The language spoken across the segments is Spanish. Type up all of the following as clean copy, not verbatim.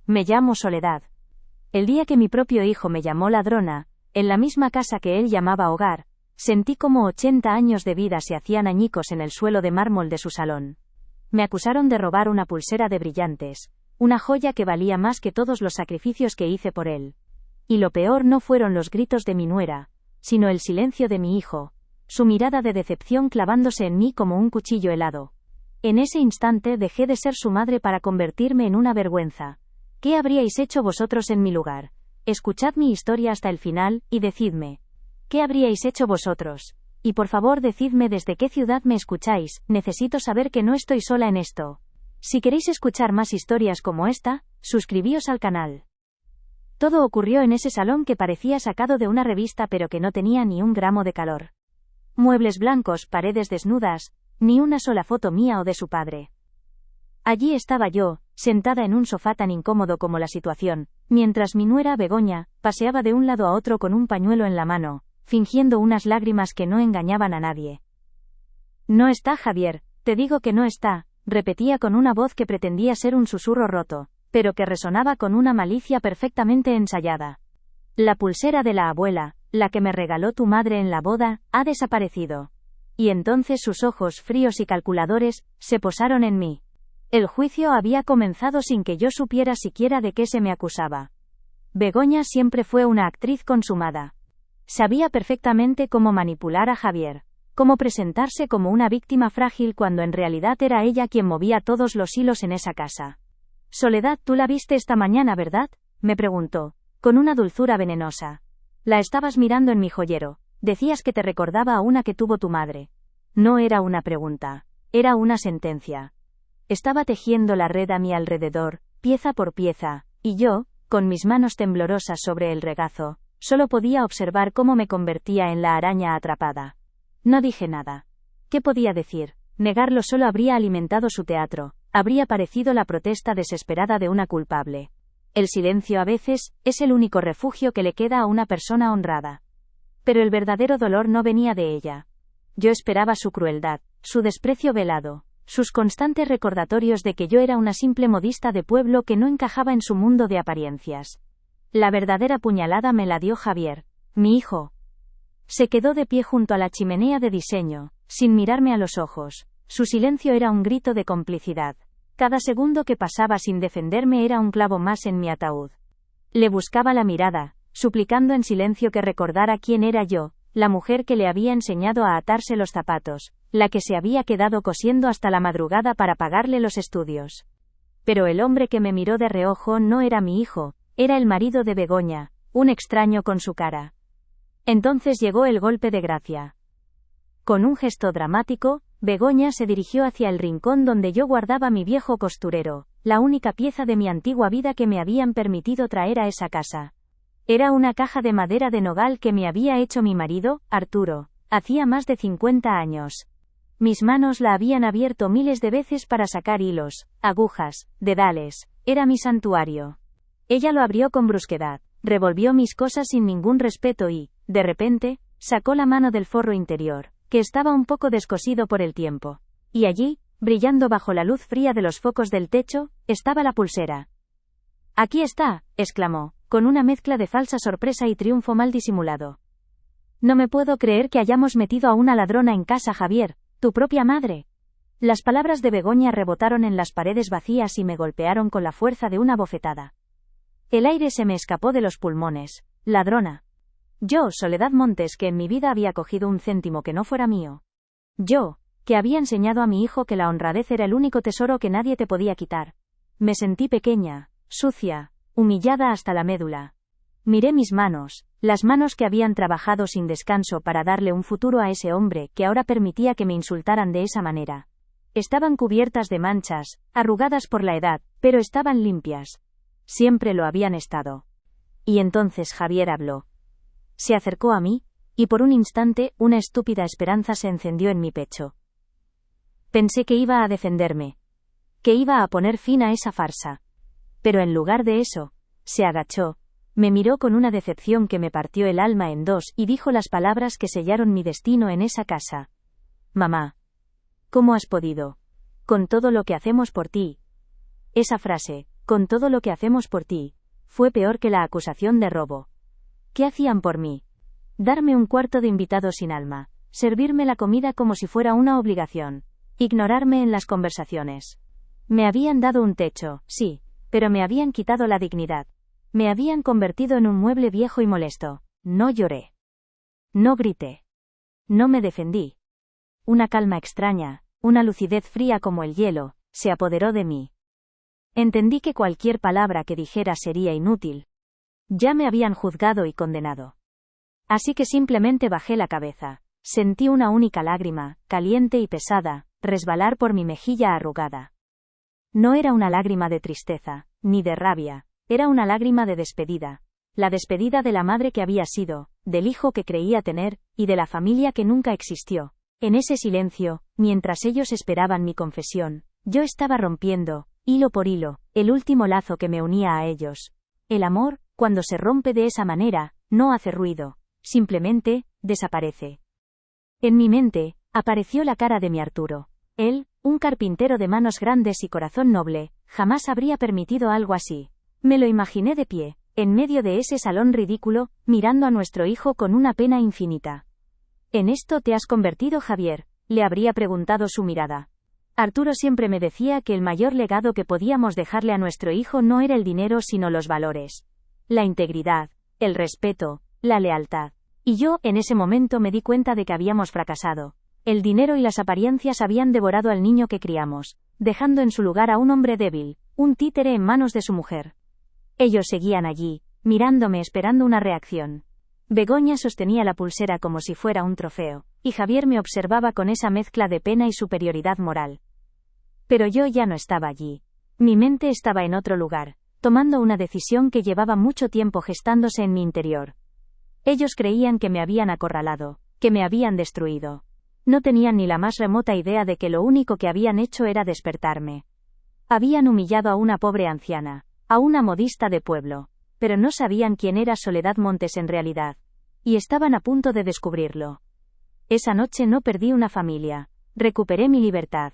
Me llamo Soledad. El día que mi propio hijo me llamó ladrona, en la misma casa que él llamaba hogar, sentí como 80 años de vida se hacían añicos en el suelo de mármol de su salón. Me acusaron de robar una pulsera de brillantes, una joya que valía más que todos los sacrificios que hice por él. Y lo peor no fueron los gritos de mi nuera, sino el silencio de mi hijo, su mirada de decepción clavándose en mí como un cuchillo helado. En ese instante dejé de ser su madre para convertirme en una vergüenza. ¿Qué habríais hecho vosotros en mi lugar? Escuchad mi historia hasta el final, y decidme. ¿Qué habríais hecho vosotros? Y por favor decidme desde qué ciudad me escucháis, necesito saber que no estoy sola en esto. Si queréis escuchar más historias como esta, suscribíos al canal. Todo ocurrió en ese salón que parecía sacado de una revista pero que no tenía ni un gramo de calor. Muebles blancos, paredes desnudas, ni una sola foto mía o de su padre. Allí estaba yo, sentada en un sofá tan incómodo como la situación, mientras mi nuera Begoña paseaba de un lado a otro con un pañuelo en la mano, fingiendo unas lágrimas que no engañaban a nadie. No está, Javier, te digo que no está, repetía con una voz que pretendía ser un susurro roto, pero que resonaba con una malicia perfectamente ensayada. La pulsera de la abuela, la que me regaló tu madre en la boda, ha desaparecido. Y entonces sus ojos fríos y calculadores se posaron en mí. El juicio había comenzado sin que yo supiera siquiera de qué se me acusaba. Begoña siempre fue una actriz consumada. Sabía perfectamente cómo manipular a Javier, cómo presentarse como una víctima frágil cuando en realidad era ella quien movía todos los hilos en esa casa. Soledad, tú la viste esta mañana, ¿verdad?, me preguntó, con una dulzura venenosa. La estabas mirando en mi joyero. Decías que te recordaba a una que tuvo tu madre. No era una pregunta, era una sentencia. Estaba tejiendo la red a mi alrededor, pieza por pieza, y yo, con mis manos temblorosas sobre el regazo, solo podía observar cómo me convertía en la araña atrapada. No dije nada. ¿Qué podía decir? Negarlo solo habría alimentado su teatro, habría parecido la protesta desesperada de una culpable. El silencio a veces es el único refugio que le queda a una persona honrada. Pero el verdadero dolor no venía de ella. Yo esperaba su crueldad, su desprecio velado, sus constantes recordatorios de que yo era una simple modista de pueblo que no encajaba en su mundo de apariencias. La verdadera puñalada me la dio Javier, mi hijo. Se quedó de pie junto a la chimenea de diseño, sin mirarme a los ojos. Su silencio era un grito de complicidad. Cada segundo que pasaba sin defenderme era un clavo más en mi ataúd. Le buscaba la mirada, suplicando en silencio que recordara quién era yo, la mujer que le había enseñado a atarse los zapatos, la que se había quedado cosiendo hasta la madrugada para pagarle los estudios. Pero el hombre que me miró de reojo no era mi hijo, era el marido de Begoña, un extraño con su cara. Entonces llegó el golpe de gracia. Con un gesto dramático, Begoña se dirigió hacia el rincón donde yo guardaba mi viejo costurero, la única pieza de mi antigua vida que me habían permitido traer a esa casa. Era una caja de madera de nogal que me había hecho mi marido, Arturo, hacía más de 50 años. Mis manos la habían abierto miles de veces para sacar hilos, agujas, dedales, era mi santuario. Ella lo abrió con brusquedad, revolvió mis cosas sin ningún respeto y, de repente, sacó la mano del forro interior, que estaba un poco descosido por el tiempo. Y allí, brillando bajo la luz fría de los focos del techo, estaba la pulsera. «Aquí está», exclamó, con una mezcla de falsa sorpresa y triunfo mal disimulado. «No me puedo creer que hayamos metido a una ladrona en casa, Javier, tu propia madre». Las palabras de Begoña rebotaron en las paredes vacías y me golpearon con la fuerza de una bofetada. El aire se me escapó de los pulmones. Ladrona. Yo, Soledad Montes, que en mi vida había cogido un céntimo que no fuera mío. Yo, que había enseñado a mi hijo que la honradez era el único tesoro que nadie te podía quitar. Me sentí pequeña, sucia, humillada hasta la médula. Miré mis manos, las manos que habían trabajado sin descanso para darle un futuro a ese hombre que ahora permitía que me insultaran de esa manera. Estaban cubiertas de manchas, arrugadas por la edad, pero estaban limpias. Siempre lo habían estado. Y entonces Javier habló. Se acercó a mí, y por un instante una estúpida esperanza se encendió en mi pecho. Pensé que iba a defenderme, que iba a poner fin a esa farsa. Pero en lugar de eso, se agachó, me miró con una decepción que me partió el alma en dos y dijo las palabras que sellaron mi destino en esa casa. Mamá. ¿Cómo has podido? Con todo lo que hacemos por ti. Esa frase, con todo lo que hacemos por ti, fue peor que la acusación de robo. ¿Qué hacían por mí? Darme un cuarto de invitado sin alma, servirme la comida como si fuera una obligación, ignorarme en las conversaciones. Me habían dado un techo, sí, pero me habían quitado la dignidad. Me habían convertido en un mueble viejo y molesto. No lloré. No grité. No me defendí. Una calma extraña, una lucidez fría como el hielo, se apoderó de mí. Entendí que cualquier palabra que dijera sería inútil. Ya me habían juzgado y condenado. Así que simplemente bajé la cabeza. Sentí una única lágrima, caliente y pesada, resbalar por mi mejilla arrugada. No era una lágrima de tristeza, ni de rabia, era una lágrima de despedida. La despedida de la madre que había sido, del hijo que creía tener, y de la familia que nunca existió. En ese silencio, mientras ellos esperaban mi confesión, yo estaba rompiendo, hilo por hilo, el último lazo que me unía a ellos. El amor, cuando se rompe de esa manera, no hace ruido, simplemente, desaparece. En mi mente, apareció la cara de mi Arturo. Él, un carpintero de manos grandes y corazón noble, jamás habría permitido algo así. Me lo imaginé de pie, en medio de ese salón ridículo, mirando a nuestro hijo con una pena infinita. ¿En esto te has convertido, Javier?, le habría preguntado su mirada. Arturo siempre me decía que el mayor legado que podíamos dejarle a nuestro hijo no era el dinero sino los valores. La integridad, el respeto, la lealtad. Y yo, en ese momento me di cuenta de que habíamos fracasado. El dinero y las apariencias habían devorado al niño que criamos, dejando en su lugar a un hombre débil, un títere en manos de su mujer. Ellos seguían allí, mirándome esperando una reacción. Begoña sostenía la pulsera como si fuera un trofeo, y Javier me observaba con esa mezcla de pena y superioridad moral. Pero yo ya no estaba allí. Mi mente estaba en otro lugar, tomando una decisión que llevaba mucho tiempo gestándose en mi interior. Ellos creían que me habían acorralado, que me habían destruido. No tenían ni la más remota idea de que lo único que habían hecho era despertarme. Habían humillado a una pobre anciana, a una modista de pueblo, pero no sabían quién era Soledad Montes en realidad. Y estaban a punto de descubrirlo. Esa noche no perdí una familia, recuperé mi libertad.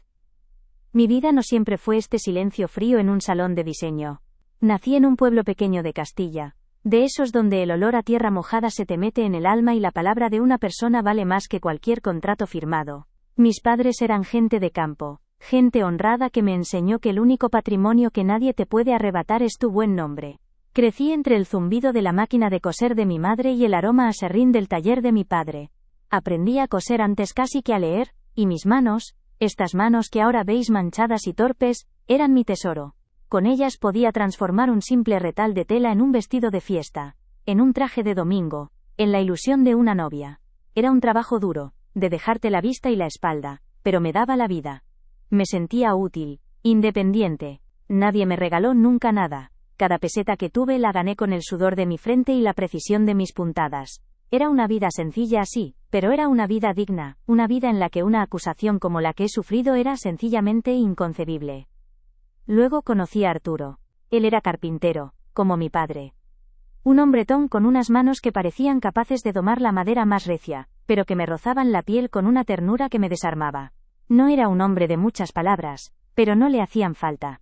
Mi vida no siempre fue este silencio frío en un salón de diseño. Nací en un pueblo pequeño de Castilla, de esos donde el olor a tierra mojada se te mete en el alma y la palabra de una persona vale más que cualquier contrato firmado. Mis padres eran gente de campo, gente honrada que me enseñó que el único patrimonio que nadie te puede arrebatar es tu buen nombre. Crecí entre el zumbido de la máquina de coser de mi madre y el aroma a serrín del taller de mi padre. Aprendí a coser antes casi que a leer, y mis manos, estas manos que ahora veis manchadas y torpes, eran mi tesoro. Con ellas podía transformar un simple retal de tela en un vestido de fiesta, en un traje de domingo, en la ilusión de una novia. Era un trabajo duro, de dejarte la vista y la espalda, pero me daba la vida. Me sentía útil, independiente. Nadie me regaló nunca nada. Cada peseta que tuve la gané con el sudor de mi frente y la precisión de mis puntadas. Era una vida sencilla así, pero era una vida digna, una vida en la que una acusación como la que he sufrido era sencillamente inconcebible. Luego conocí a Arturo. Él era carpintero, como mi padre. Un hombretón con unas manos que parecían capaces de domar la madera más recia, pero que me rozaban la piel con una ternura que me desarmaba. No era un hombre de muchas palabras, pero no le hacían falta.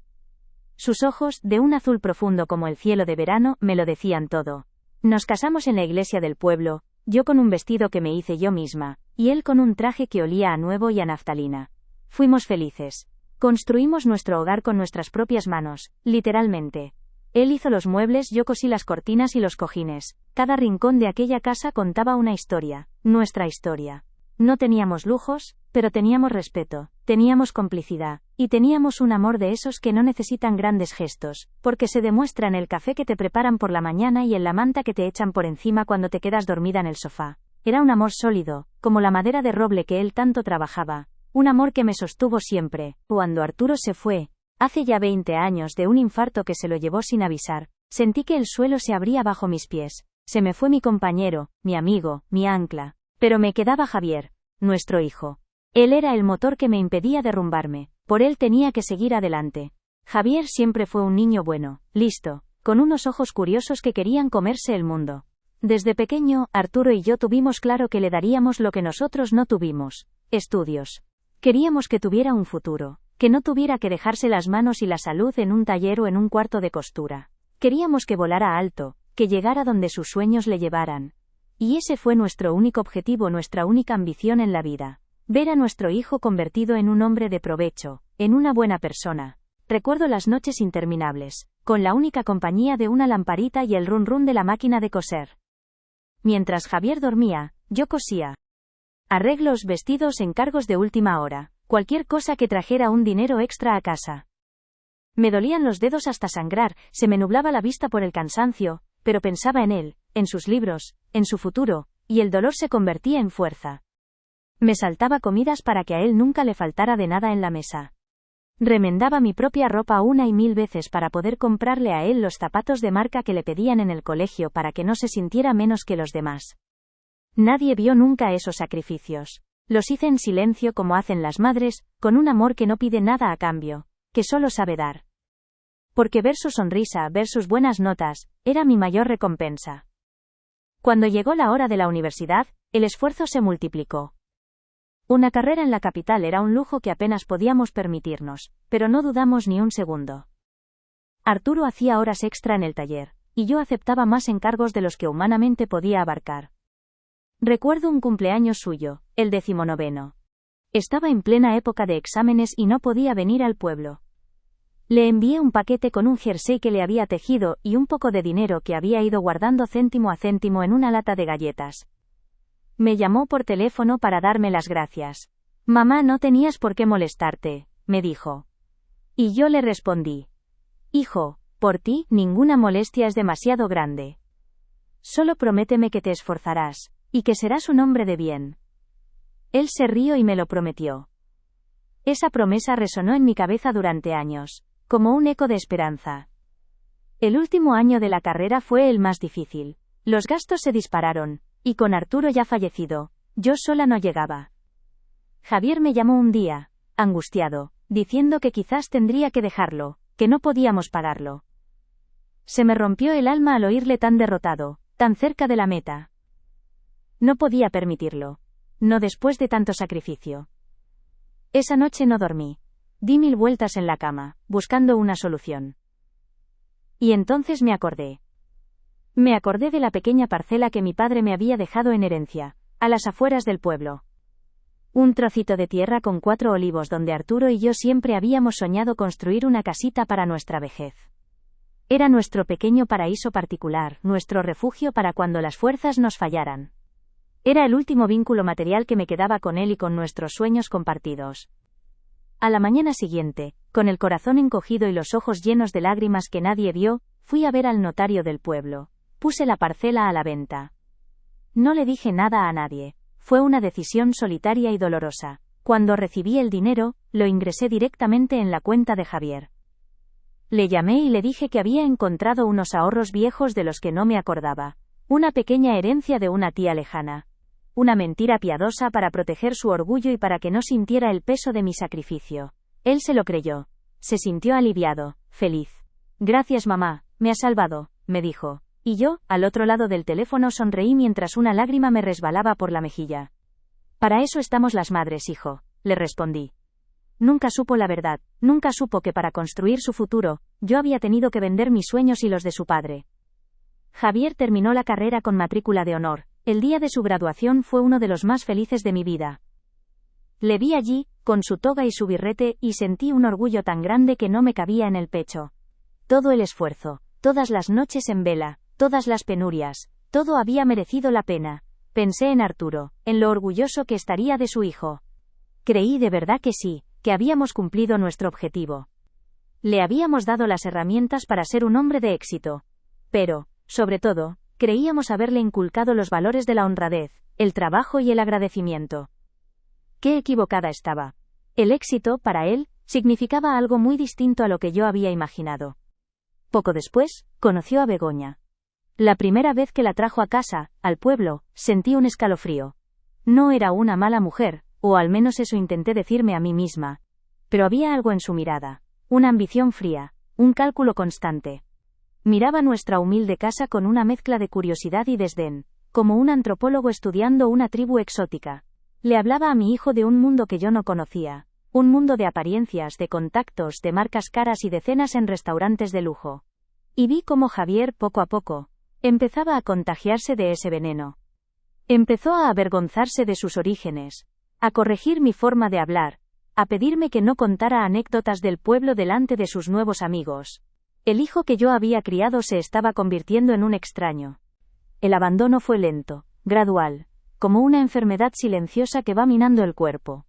Sus ojos, de un azul profundo como el cielo de verano, me lo decían todo. Nos casamos en la iglesia del pueblo, yo con un vestido que me hice yo misma, y él con un traje que olía a nuevo y a naftalina. Fuimos felices. Construimos nuestro hogar con nuestras propias manos, literalmente. Él hizo los muebles, yo cosí las cortinas y los cojines. Cada rincón de aquella casa contaba una historia, nuestra historia. No teníamos lujos, pero teníamos respeto, teníamos complicidad, y teníamos un amor de esos que no necesitan grandes gestos, porque se demuestra en el café que te preparan por la mañana y en la manta que te echan por encima cuando te quedas dormida en el sofá. Era un amor sólido, como la madera de roble que él tanto trabajaba. Un amor que me sostuvo siempre. Cuando Arturo se fue, hace ya 20 años, de un infarto que se lo llevó sin avisar, sentí que el suelo se abría bajo mis pies. Se me fue mi compañero, mi amigo, mi ancla. Pero me quedaba Javier, nuestro hijo. Él era el motor que me impedía derrumbarme. Por él tenía que seguir adelante. Javier siempre fue un niño bueno, listo, con unos ojos curiosos que querían comerse el mundo. Desde pequeño, Arturo y yo tuvimos claro que le daríamos lo que nosotros no tuvimos: estudios. Queríamos que tuviera un futuro, que no tuviera que dejarse las manos y la salud en un taller o en un cuarto de costura. Queríamos que volara alto, que llegara donde sus sueños le llevaran. Y ese fue nuestro único objetivo, nuestra única ambición en la vida. Ver a nuestro hijo convertido en un hombre de provecho, en una buena persona. Recuerdo las noches interminables, con la única compañía de una lamparita y el run run de la máquina de coser. Mientras Javier dormía, yo cosía. Arreglos, vestidos, encargos de última hora, cualquier cosa que trajera un dinero extra a casa. Me dolían los dedos hasta sangrar, se me nublaba la vista por el cansancio, pero pensaba en él, en sus libros, en su futuro, y el dolor se convertía en fuerza. Me saltaba comidas para que a él nunca le faltara de nada en la mesa. Remendaba mi propia ropa una y mil veces para poder comprarle a él los zapatos de marca que le pedían en el colegio para que no se sintiera menos que los demás. Nadie vio nunca esos sacrificios. Los hice en silencio como hacen las madres, con un amor que no pide nada a cambio, que solo sabe dar. Porque ver su sonrisa, ver sus buenas notas, era mi mayor recompensa. Cuando llegó la hora de la universidad, el esfuerzo se multiplicó. Una carrera en la capital era un lujo que apenas podíamos permitirnos, pero no dudamos ni un segundo. Arturo hacía horas extra en el taller, y yo aceptaba más encargos de los que humanamente podía abarcar. Recuerdo un cumpleaños suyo, el 19º. Estaba en plena época de exámenes y no podía venir al pueblo. Le envié un paquete con un jersey que le había tejido y un poco de dinero que había ido guardando céntimo a céntimo en una lata de galletas. Me llamó por teléfono para darme las gracias. Mamá, no tenías por qué molestarte, me dijo. Y yo le respondí. Hijo, por ti, ninguna molestia es demasiado grande. Solo prométeme que te esforzarás, y que serás un hombre de bien. Él se rió y me lo prometió. Esa promesa resonó en mi cabeza durante años, como un eco de esperanza. El último año de la carrera fue el más difícil. Los gastos se dispararon, y con Arturo ya fallecido, yo sola no llegaba. Javier me llamó un día, angustiado, diciendo que quizás tendría que dejarlo, que no podíamos pagarlo. Se me rompió el alma al oírle tan derrotado, tan cerca de la meta. No podía permitirlo. No después de tanto sacrificio. Esa noche no dormí. Di 1000 vueltas en la cama, buscando una solución. Y entonces me acordé. Me acordé de la pequeña parcela que mi padre me había dejado en herencia, a las afueras del pueblo. Un trocito de tierra con 4 olivos donde Arturo y yo siempre habíamos soñado construir una casita para nuestra vejez. Era nuestro pequeño paraíso particular, nuestro refugio para cuando las fuerzas nos fallaran. Era el último vínculo material que me quedaba con él y con nuestros sueños compartidos. A la mañana siguiente, con el corazón encogido y los ojos llenos de lágrimas que nadie vio, fui a ver al notario del pueblo. Puse la parcela a la venta. No le dije nada a nadie. Fue una decisión solitaria y dolorosa. Cuando recibí el dinero, lo ingresé directamente en la cuenta de Javier. Le llamé y le dije que había encontrado unos ahorros viejos de los que no me acordaba. Una pequeña herencia de una tía lejana. Una mentira piadosa para proteger su orgullo y para que no sintiera el peso de mi sacrificio. Él se lo creyó. Se sintió aliviado, feliz. Gracias mamá, me has salvado, me dijo. Y yo, al otro lado del teléfono, sonreí mientras una lágrima me resbalaba por la mejilla. Para eso estamos las madres, hijo, le respondí. Nunca supo la verdad, nunca supo que para construir su futuro, yo había tenido que vender mis sueños y los de su padre. Javier terminó la carrera con matrícula de honor. El día de su graduación fue uno de los más felices de mi vida. Le vi allí, con su toga y su birrete, y sentí un orgullo tan grande que no me cabía en el pecho. Todo el esfuerzo, todas las noches en vela, todas las penurias, todo había merecido la pena. Pensé en Arturo, en lo orgulloso que estaría de su hijo. Creí de verdad que sí, que habíamos cumplido nuestro objetivo. Le habíamos dado las herramientas para ser un hombre de éxito. Pero, sobre todo, creíamos haberle inculcado los valores de la honradez, el trabajo y el agradecimiento. Qué equivocada estaba. El éxito, para él, significaba algo muy distinto a lo que yo había imaginado. Poco después, conoció a Begoña. La primera vez que la trajo a casa, al pueblo, sentí un escalofrío. No era una mala mujer, o al menos eso intenté decirme a mí misma. Pero había algo en su mirada. Una ambición fría, un cálculo constante. Miraba nuestra humilde casa con una mezcla de curiosidad y desdén, como un antropólogo estudiando una tribu exótica. Le hablaba a mi hijo de un mundo que yo no conocía, Un mundo de apariencias, de contactos, de marcas caras y de cenas en restaurantes de lujo. Y vi cómo Javier, poco a poco, empezaba a contagiarse de ese veneno. Empezó a avergonzarse de sus orígenes, a corregir mi forma de hablar, a pedirme que no contara anécdotas del pueblo delante de sus nuevos amigos. El hijo que yo había criado se estaba convirtiendo en un extraño. El abandono fue lento, gradual, como una enfermedad silenciosa que va minando el cuerpo.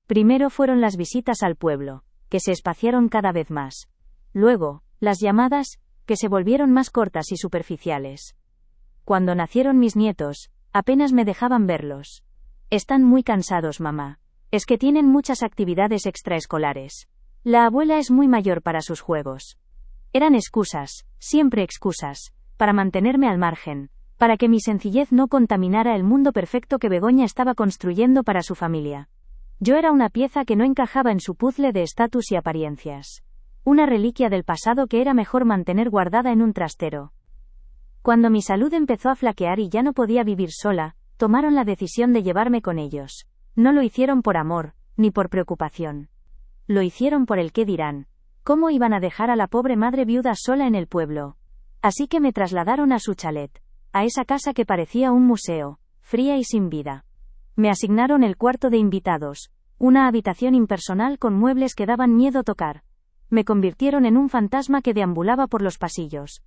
Primero fueron las visitas al pueblo, que se espaciaron cada vez más. Luego, las llamadas, que se volvieron más cortas y superficiales. Cuando nacieron mis nietos, apenas me dejaban verlos. Están muy cansados, mamá. Es que tienen muchas actividades extraescolares. La abuela es muy mayor para sus juegos. Eran excusas, siempre excusas, para mantenerme al margen, para que mi sencillez no contaminara el mundo perfecto que Begoña estaba construyendo para su familia. Yo era una pieza que no encajaba en su puzzle de estatus y apariencias. Una reliquia del pasado que era mejor mantener guardada en un trastero. Cuando mi salud empezó a flaquear y ya no podía vivir sola, tomaron la decisión de llevarme con ellos. No lo hicieron por amor, ni por preocupación. Lo hicieron por el qué dirán. ¿Cómo iban a dejar a la pobre madre viuda sola en el pueblo? Así que me trasladaron a su chalet, a esa casa que parecía un museo, fría y sin vida. Me asignaron el cuarto de invitados, una habitación impersonal con muebles que daban miedo tocar. Me convirtieron en un fantasma que deambulaba por los pasillos.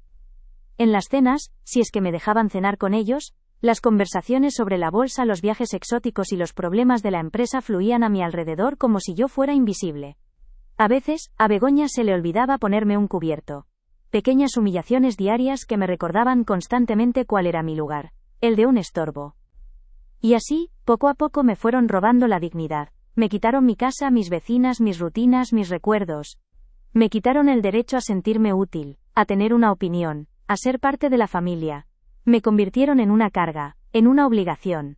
En las cenas, si es que me dejaban cenar con ellos, las conversaciones sobre la bolsa, los viajes exóticos y los problemas de la empresa fluían a mi alrededor como si yo fuera invisible. A veces, a Begoña se le olvidaba ponerme un cubierto. Pequeñas humillaciones diarias que me recordaban constantemente cuál era mi lugar, el de un estorbo. Y así, poco a poco me fueron robando la dignidad. Me quitaron mi casa, mis vecinas, mis rutinas, mis recuerdos. Me quitaron el derecho a sentirme útil, a tener una opinión, a ser parte de la familia. Me convirtieron en una carga, en una obligación.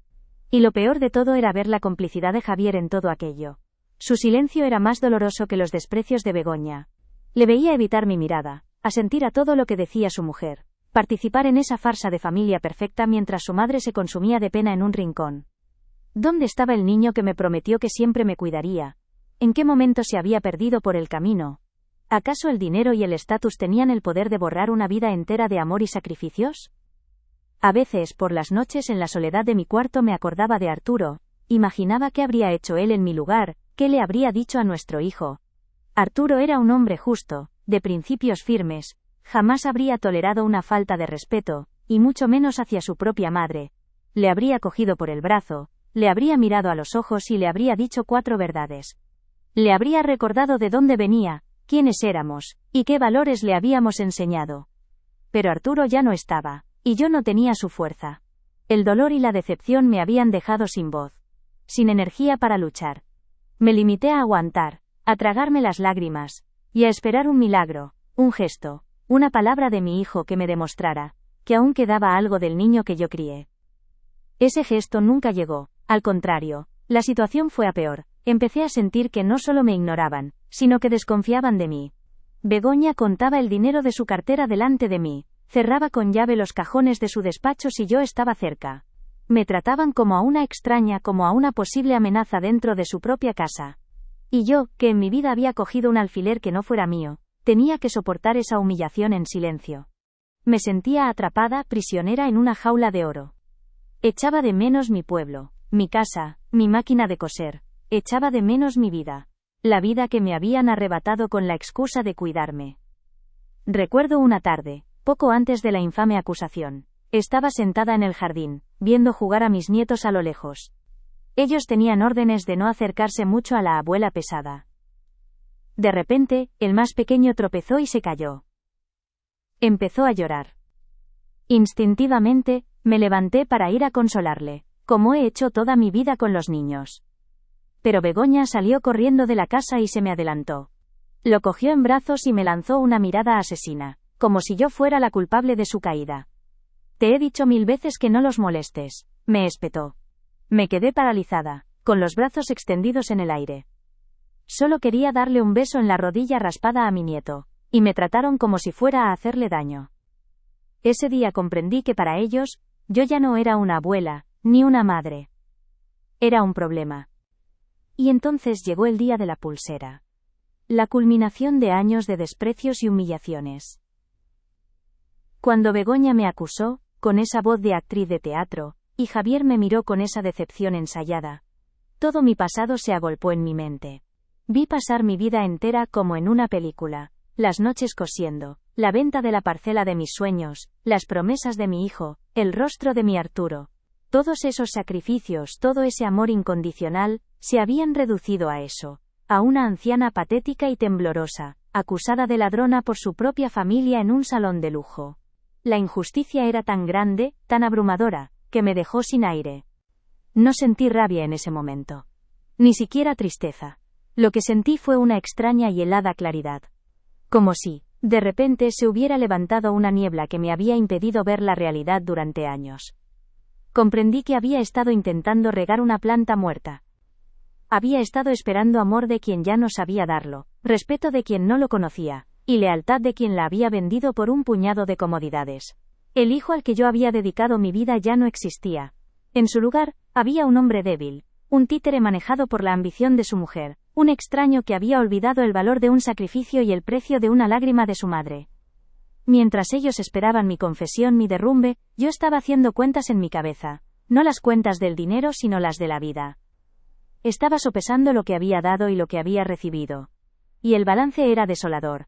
Y lo peor de todo era ver la complicidad de Javier en todo aquello. Su silencio era más doloroso que los desprecios de Begoña. Le veía evitar mi mirada, asentir a todo lo que decía su mujer, participar en esa farsa de familia perfecta mientras su madre se consumía de pena en un rincón. ¿Dónde estaba el niño que me prometió que siempre me cuidaría? ¿En qué momento se había perdido por el camino? ¿Acaso el dinero y el estatus tenían el poder de borrar una vida entera de amor y sacrificios? A veces, por las noches en la soledad de mi cuarto me acordaba de Arturo, imaginaba qué habría hecho él en mi lugar, qué le habría dicho a nuestro hijo. Arturo era un hombre justo, de principios firmes, jamás habría tolerado una falta de respeto, y mucho menos hacia su propia madre. Le habría cogido por el brazo, le habría mirado a los ojos y le habría dicho 4 verdades. Le habría recordado de dónde venía, quiénes éramos, y qué valores le habíamos enseñado. Pero Arturo ya no estaba, y yo no tenía su fuerza. El dolor y la decepción me habían dejado sin voz, sin energía para luchar. Me limité a aguantar, a tragarme las lágrimas, y a esperar un milagro, un gesto, una palabra de mi hijo que me demostrara que aún quedaba algo del niño que yo crié. Ese gesto nunca llegó, al contrario, la situación fue a peor. Empecé a sentir que no solo me ignoraban, sino que desconfiaban de mí. Begoña contaba el dinero de su cartera delante de mí, cerraba con llave los cajones de su despacho si yo estaba cerca. Me trataban como a una extraña, como a una posible amenaza dentro de su propia casa. Y yo, que en mi vida había cogido un alfiler que no fuera mío, tenía que soportar esa humillación en silencio. Me sentía atrapada, prisionera en una jaula de oro. Echaba de menos mi pueblo, mi casa, mi máquina de coser. Echaba de menos mi vida. La vida que me habían arrebatado con la excusa de cuidarme. Recuerdo una tarde, poco antes de la infame acusación. Estaba sentada en el jardín, viendo jugar a mis nietos a lo lejos. Ellos tenían órdenes de no acercarse mucho a la abuela pesada. De repente, el más pequeño tropezó y se cayó. Empezó a llorar. Instintivamente, me levanté para ir a consolarle, como he hecho toda mi vida con los niños. Pero Begoña salió corriendo de la casa y se me adelantó. Lo cogió en brazos y me lanzó una mirada asesina, como si yo fuera la culpable de su caída. Te he dicho 1000 veces que no los molestes, me espetó. Me quedé paralizada, con los brazos extendidos en el aire. Solo quería darle un beso en la rodilla raspada a mi nieto, y me trataron como si fuera a hacerle daño. Ese día comprendí que para ellos, yo ya no era una abuela, ni una madre. Era un problema. Y entonces llegó el día de la pulsera. La culminación de años de desprecios y humillaciones. Cuando Begoña me acusó, con esa voz de actriz de teatro, y Javier me miró con esa decepción ensayada, todo mi pasado se agolpó en mi mente. Vi pasar mi vida entera como en una película, las noches cosiendo, la venta de la parcela de mis sueños, las promesas de mi hijo, el rostro de mi Arturo. Todos esos sacrificios, todo ese amor incondicional, se habían reducido a eso, a una anciana patética y temblorosa, acusada de ladrona por su propia familia en un salón de lujo. La injusticia era tan grande, tan abrumadora, que me dejó sin aire. No sentí rabia en ese momento. Ni siquiera tristeza. Lo que sentí fue una extraña y helada claridad. Como si, de repente, se hubiera levantado una niebla que me había impedido ver la realidad durante años. Comprendí que había estado intentando regar una planta muerta. Había estado esperando amor de quien ya no sabía darlo, respeto de quien no lo conocía, y lealtad de quien la había vendido por un puñado de comodidades. El hijo al que yo había dedicado mi vida ya no existía. En su lugar, había un hombre débil, un títere manejado por la ambición de su mujer, un extraño que había olvidado el valor de un sacrificio y el precio de una lágrima de su madre. Mientras ellos esperaban mi confesión, mi derrumbe, yo estaba haciendo cuentas en mi cabeza, no las cuentas del dinero sino las de la vida. Estaba sopesando lo que había dado y lo que había recibido. Y el balance era desolador.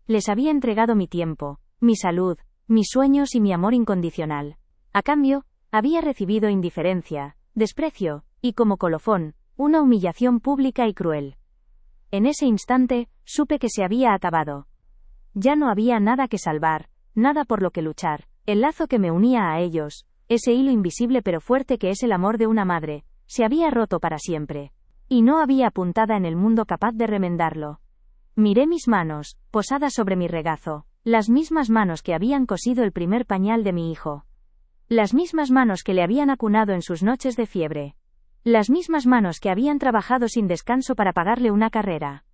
Les había entregado mi tiempo, mi salud, mis sueños y mi amor incondicional. A cambio, había recibido indiferencia, desprecio, y como colofón, una humillación pública y cruel. En ese instante, supe que se había acabado. Ya no había nada que salvar, nada por lo que luchar. El lazo que me unía a ellos, ese hilo invisible pero fuerte que es el amor de una madre, se había roto para siempre. Y no había puntada en el mundo capaz de remendarlo. Miré mis manos, posadas sobre mi regazo, las mismas manos que habían cosido el primer pañal de mi hijo. Las mismas manos que le habían acunado en sus noches de fiebre. Las mismas manos que habían trabajado sin descanso para pagarle una carrera.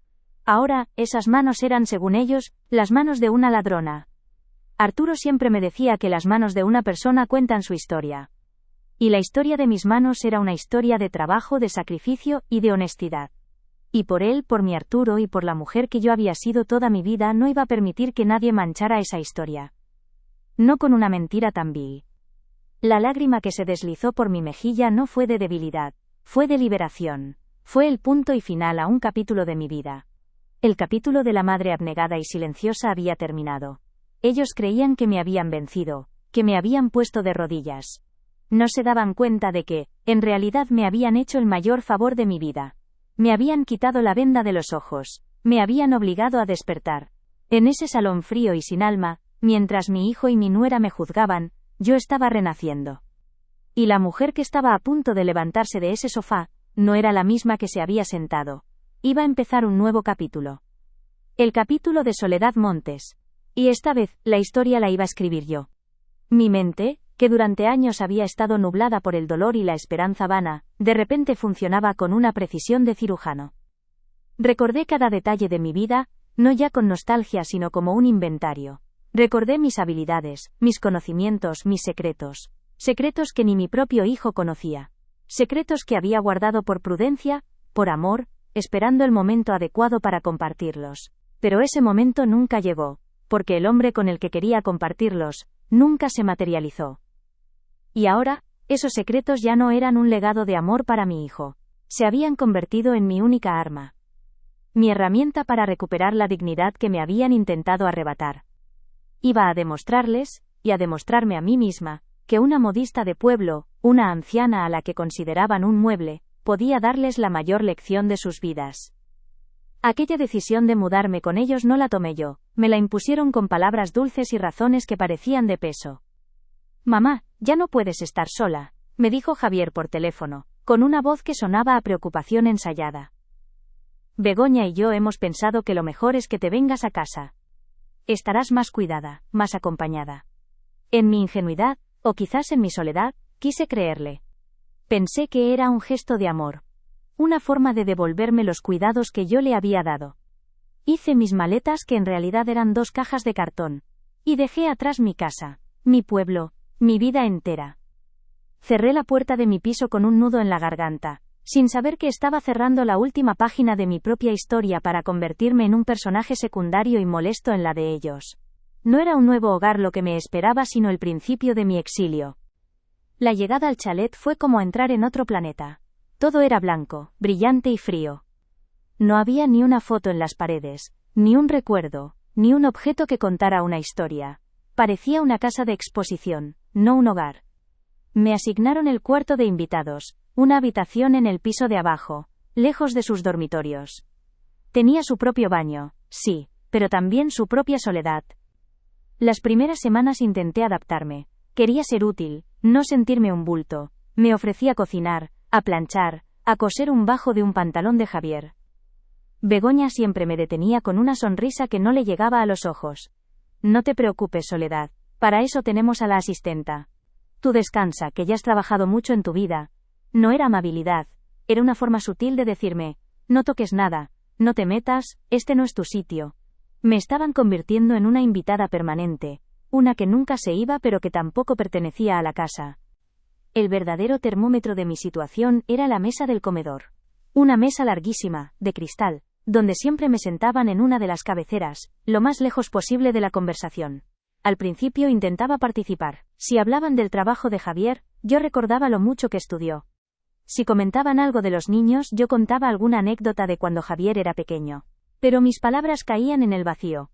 Ahora, esas manos eran, según ellos, las manos de una ladrona. Arturo siempre me decía que las manos de una persona cuentan su historia. Y la historia de mis manos era una historia de trabajo, de sacrificio y de honestidad. Y por él, por mi Arturo y por la mujer que yo había sido toda mi vida, no iba a permitir que nadie manchara esa historia. No con una mentira tan vil. La lágrima que se deslizó por mi mejilla no fue de debilidad, fue de liberación. Fue el punto y final a un capítulo de mi vida. El capítulo de la madre abnegada y silenciosa había terminado. Ellos creían que me habían vencido, que me habían puesto de rodillas. No se daban cuenta de que, en realidad, me habían hecho el mayor favor de mi vida. Me habían quitado la venda de los ojos, me habían obligado a despertar. En ese salón frío y sin alma, mientras mi hijo y mi nuera me juzgaban, yo estaba renaciendo. Y la mujer que estaba a punto de levantarse de ese sofá, no era la misma que se había sentado. Iba a empezar un nuevo capítulo. El capítulo de Soledad Montes. Y esta vez, la historia la iba a escribir yo. Mi mente, que durante años había estado nublada por el dolor y la esperanza vana, de repente funcionaba con una precisión de cirujano. Recordé cada detalle de mi vida, no ya con nostalgia sino como un inventario. Recordé mis habilidades, mis conocimientos, mis secretos. Secretos que ni mi propio hijo conocía. Secretos que había guardado por prudencia, por amor, esperando el momento adecuado para compartirlos. Pero ese momento nunca llegó, porque el hombre con el que quería compartirlos, nunca se materializó. Y ahora, esos secretos ya no eran un legado de amor para mi hijo. Se habían convertido en mi única arma. Mi herramienta para recuperar la dignidad que me habían intentado arrebatar. Iba a demostrarles, y a demostrarme a mí misma, que una modista de pueblo, una anciana a la que consideraban un mueble, podía darles la mayor lección de sus vidas. Aquella decisión de mudarme con ellos no la tomé yo, me la impusieron con palabras dulces y razones que parecían de peso. «Mamá, ya no puedes estar sola», me dijo Javier por teléfono, con una voz que sonaba a preocupación ensayada. «Begoña y yo hemos pensado que lo mejor es que te vengas a casa. Estarás más cuidada, más acompañada». En mi ingenuidad, o quizás en mi soledad, quise creerle. Pensé que era un gesto de amor. Una forma de devolverme los cuidados que yo le había dado. Hice mis maletas que en realidad eran 2 cajas de cartón. Y dejé atrás mi casa, mi pueblo, mi vida entera. Cerré la puerta de mi piso con un nudo en la garganta, sin saber que estaba cerrando la última página de mi propia historia para convertirme en un personaje secundario y molesto en la de ellos. No era un nuevo hogar lo que me esperaba, sino el principio de mi exilio. La llegada al chalet fue como entrar en otro planeta. Todo era blanco, brillante y frío. No había ni una foto en las paredes, ni un recuerdo, ni un objeto que contara una historia. Parecía una casa de exposición, no un hogar. Me asignaron el cuarto de invitados, una habitación en el piso de abajo, lejos de sus dormitorios. Tenía su propio baño, sí, pero también su propia soledad. Las primeras semanas intenté adaptarme. Quería ser útil, no sentirme un bulto. Me ofrecí a cocinar, a planchar, a coser un bajo de un pantalón de Javier. Begoña siempre me detenía con una sonrisa que no le llegaba a los ojos. No te preocupes, Soledad, para eso tenemos a la asistenta. Tú descansa, que ya has trabajado mucho en tu vida. No era amabilidad, era una forma sutil de decirme, no toques nada, no te metas, este no es tu sitio. Me estaban convirtiendo en una invitada permanente, una que nunca se iba pero que tampoco pertenecía a la casa. El verdadero termómetro de mi situación era la mesa del comedor. Una mesa larguísima, de cristal, donde siempre me sentaban en una de las cabeceras, lo más lejos posible de la conversación. Al principio intentaba participar. Si hablaban del trabajo de Javier, yo recordaba lo mucho que estudió. Si comentaban algo de los niños, yo contaba alguna anécdota de cuando Javier era pequeño. Pero mis palabras caían en el vacío.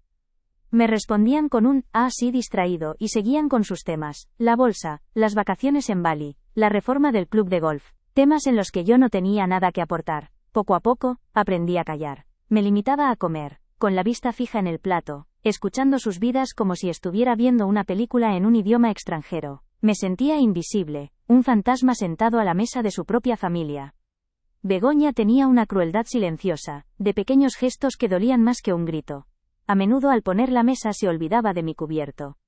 Me respondían con un "ah sí" distraído y seguían con sus temas, la bolsa, las vacaciones en Bali, la reforma del club de golf, temas en los que yo no tenía nada que aportar. Poco a poco, aprendí a callar. Me limitaba a comer, con la vista fija en el plato, escuchando sus vidas como si estuviera viendo una película en un idioma extranjero. Me sentía invisible, un fantasma sentado a la mesa de su propia familia. Begoña tenía una crueldad silenciosa, de pequeños gestos que dolían más que un grito. A menudo al poner la mesa se olvidaba de mi cubierto.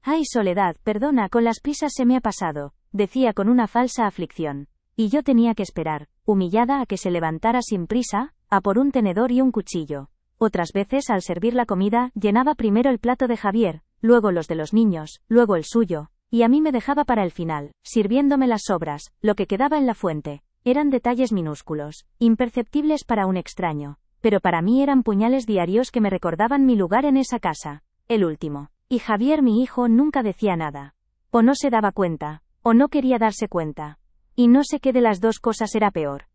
«Ay, Soledad, perdona, con las prisas se me ha pasado», decía con una falsa aflicción. Y yo tenía que esperar, humillada, a que se levantara sin prisa, a por un tenedor y un cuchillo. Otras veces, al servir la comida, llenaba primero el plato de Javier, luego los de los niños, luego el suyo, y a mí me dejaba para el final, sirviéndome las sobras, lo que quedaba en la fuente. Eran detalles minúsculos, imperceptibles para un extraño, pero para mí eran puñales diarios que me recordaban mi lugar en esa casa, el último. Y Javier, mi hijo, nunca decía nada. O no se daba cuenta, o no quería darse cuenta. Y no sé qué de las dos cosas era peor.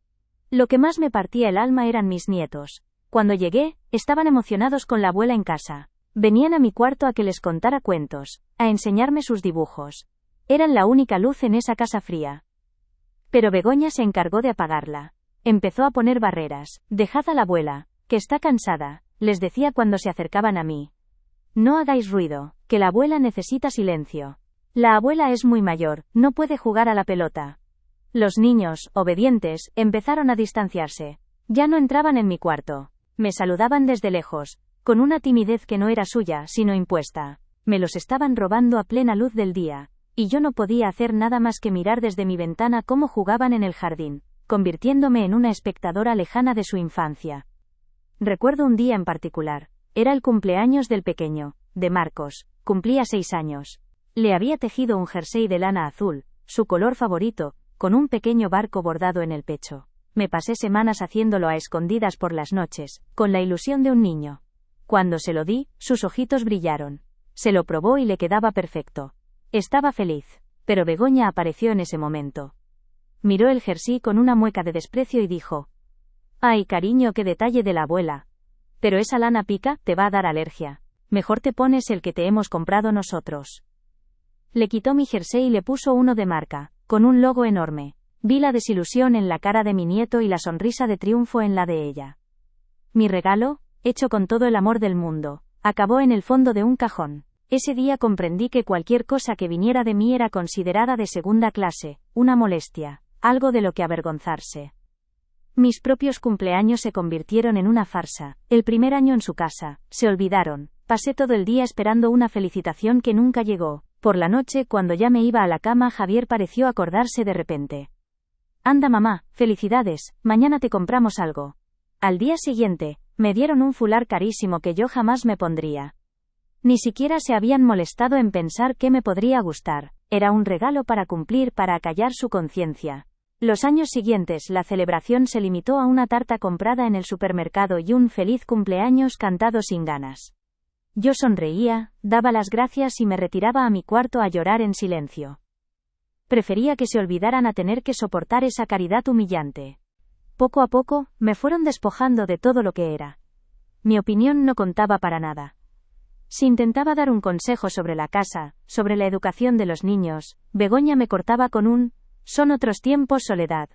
Lo que más me partía el alma eran mis nietos. Cuando llegué, estaban emocionados con la abuela en casa. Venían a mi cuarto a que les contara cuentos, a enseñarme sus dibujos. Eran la única luz en esa casa fría. Pero Begoña se encargó de apagarla. Empezó a poner barreras. «Dejad a la abuela, que está cansada», les decía cuando se acercaban a mí. «No hagáis ruido, que la abuela necesita silencio. La abuela es muy mayor, no puede jugar a la pelota». Los niños, obedientes, empezaron a distanciarse. Ya no entraban en mi cuarto. Me saludaban desde lejos, con una timidez que no era suya, sino impuesta. Me los estaban robando a plena luz del día, y yo no podía hacer nada más que mirar desde mi ventana cómo jugaban en el jardín, convirtiéndome en una espectadora lejana de su infancia. Recuerdo un día en particular. Era el cumpleaños del pequeño, de Marcos. Cumplía 6 años. Le había tejido un jersey de lana azul, su color favorito, con un pequeño barco bordado en el pecho. Me pasé semanas haciéndolo a escondidas por las noches, con la ilusión de un niño. Cuando se lo di, sus ojitos brillaron. Se lo probó y le quedaba perfecto. Estaba feliz. Pero Begoña apareció en ese momento. Miró el jersey con una mueca de desprecio y dijo: «Ay, cariño, qué detalle de la abuela. Pero esa lana pica, te va a dar alergia. Mejor te pones el que te hemos comprado nosotros». Le quitó mi jersey y le puso uno de marca, con un logo enorme. Vi la desilusión en la cara de mi nieto y la sonrisa de triunfo en la de ella. Mi regalo, hecho con todo el amor del mundo, acabó en el fondo de un cajón. Ese día comprendí que cualquier cosa que viniera de mí era considerada de segunda clase, una molestia, algo de lo que avergonzarse. Mis propios cumpleaños se convirtieron en una farsa. El primer año en su casa, se olvidaron. Pasé todo el día esperando una felicitación que nunca llegó. Por la noche, cuando ya me iba a la cama, Javier pareció acordarse de repente. «Anda, mamá, felicidades, mañana te compramos algo». Al día siguiente, me dieron un fular carísimo que yo jamás me pondría. Ni siquiera se habían molestado en pensar qué me podría gustar. Era un regalo para cumplir, para acallar su conciencia. Los años siguientes la celebración se limitó a una tarta comprada en el supermercado y un feliz cumpleaños cantado sin ganas. Yo sonreía, daba las gracias y me retiraba a mi cuarto a llorar en silencio. Prefería que se olvidaran a tener que soportar esa caridad humillante. Poco a poco, me fueron despojando de todo lo que era. Mi opinión no contaba para nada. Si intentaba dar un consejo sobre la casa, sobre la educación de los niños, Begoña me cortaba con un «Son otros tiempos, Soledad».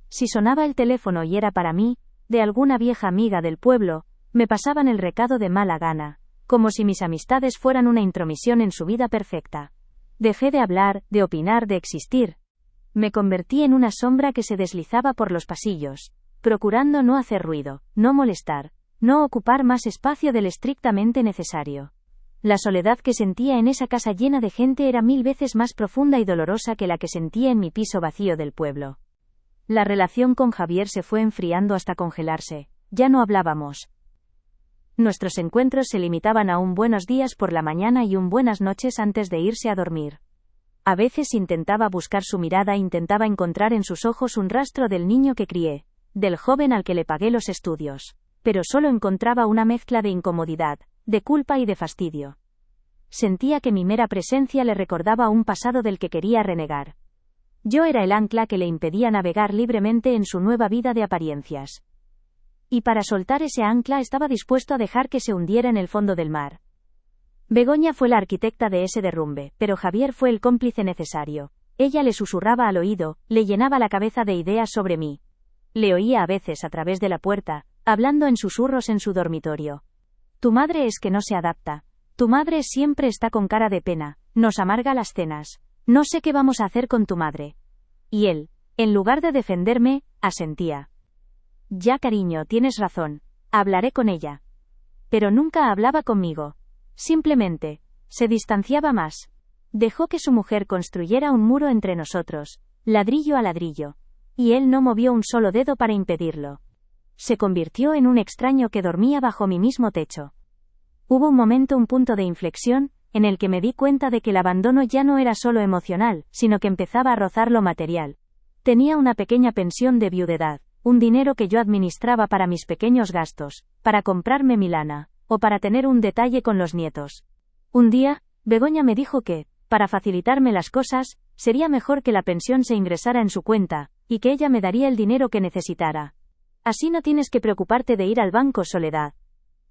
Si sonaba el teléfono y era para mí, de alguna vieja amiga del pueblo, me pasaban el recado de mala gana, como si mis amistades fueran una intromisión en su vida perfecta. Dejé de hablar, de opinar, de existir. Me convertí en una sombra que se deslizaba por los pasillos, procurando no hacer ruido, no molestar, no ocupar más espacio del estrictamente necesario. La soledad que sentía en esa casa llena de gente era 1000 veces más profunda y dolorosa que la que sentía en mi piso vacío del pueblo. La relación con Javier se fue enfriando hasta congelarse. Ya no hablábamos. Nuestros encuentros se limitaban a un buenos días por la mañana y un buenas noches antes de irse a dormir. A veces intentaba buscar su mirada, intentaba encontrar en sus ojos un rastro del niño que crié, del joven al que le pagué los estudios, pero solo encontraba una mezcla de incomodidad, de culpa y de fastidio. Sentía que mi mera presencia le recordaba un pasado del que quería renegar. Yo era el ancla que le impedía navegar libremente en su nueva vida de apariencias. Y para soltar ese ancla estaba dispuesto a dejar que se hundiera en el fondo del mar. Begoña fue la arquitecta de ese derrumbe, pero Javier fue el cómplice necesario. Ella le susurraba al oído, le llenaba la cabeza de ideas sobre mí. Le oía a veces a través de la puerta, hablando en susurros en su dormitorio. Tu madre es que no se adapta. Tu madre siempre está con cara de pena, nos amarga las cenas. No sé qué vamos a hacer con tu madre. Y él, en lugar de defenderme, asentía. Ya, cariño, tienes razón. Hablaré con ella. Pero nunca hablaba conmigo. Simplemente, se distanciaba más. Dejó que su mujer construyera un muro entre nosotros, ladrillo a ladrillo. Y él no movió un solo dedo para impedirlo. Se convirtió en un extraño que dormía bajo mi mismo techo. Hubo un momento, un punto de inflexión, en el que me di cuenta de que el abandono ya no era solo emocional, sino que empezaba a rozar lo material. Tenía una pequeña pensión de viudedad, un dinero que yo administraba para mis pequeños gastos, para comprarme mi lana, o para tener un detalle con los nietos. Un día, Begoña me dijo que, para facilitarme las cosas, sería mejor que la pensión se ingresara en su cuenta, y que ella me daría el dinero que necesitara. Así no tienes que preocuparte de ir al banco, Soledad.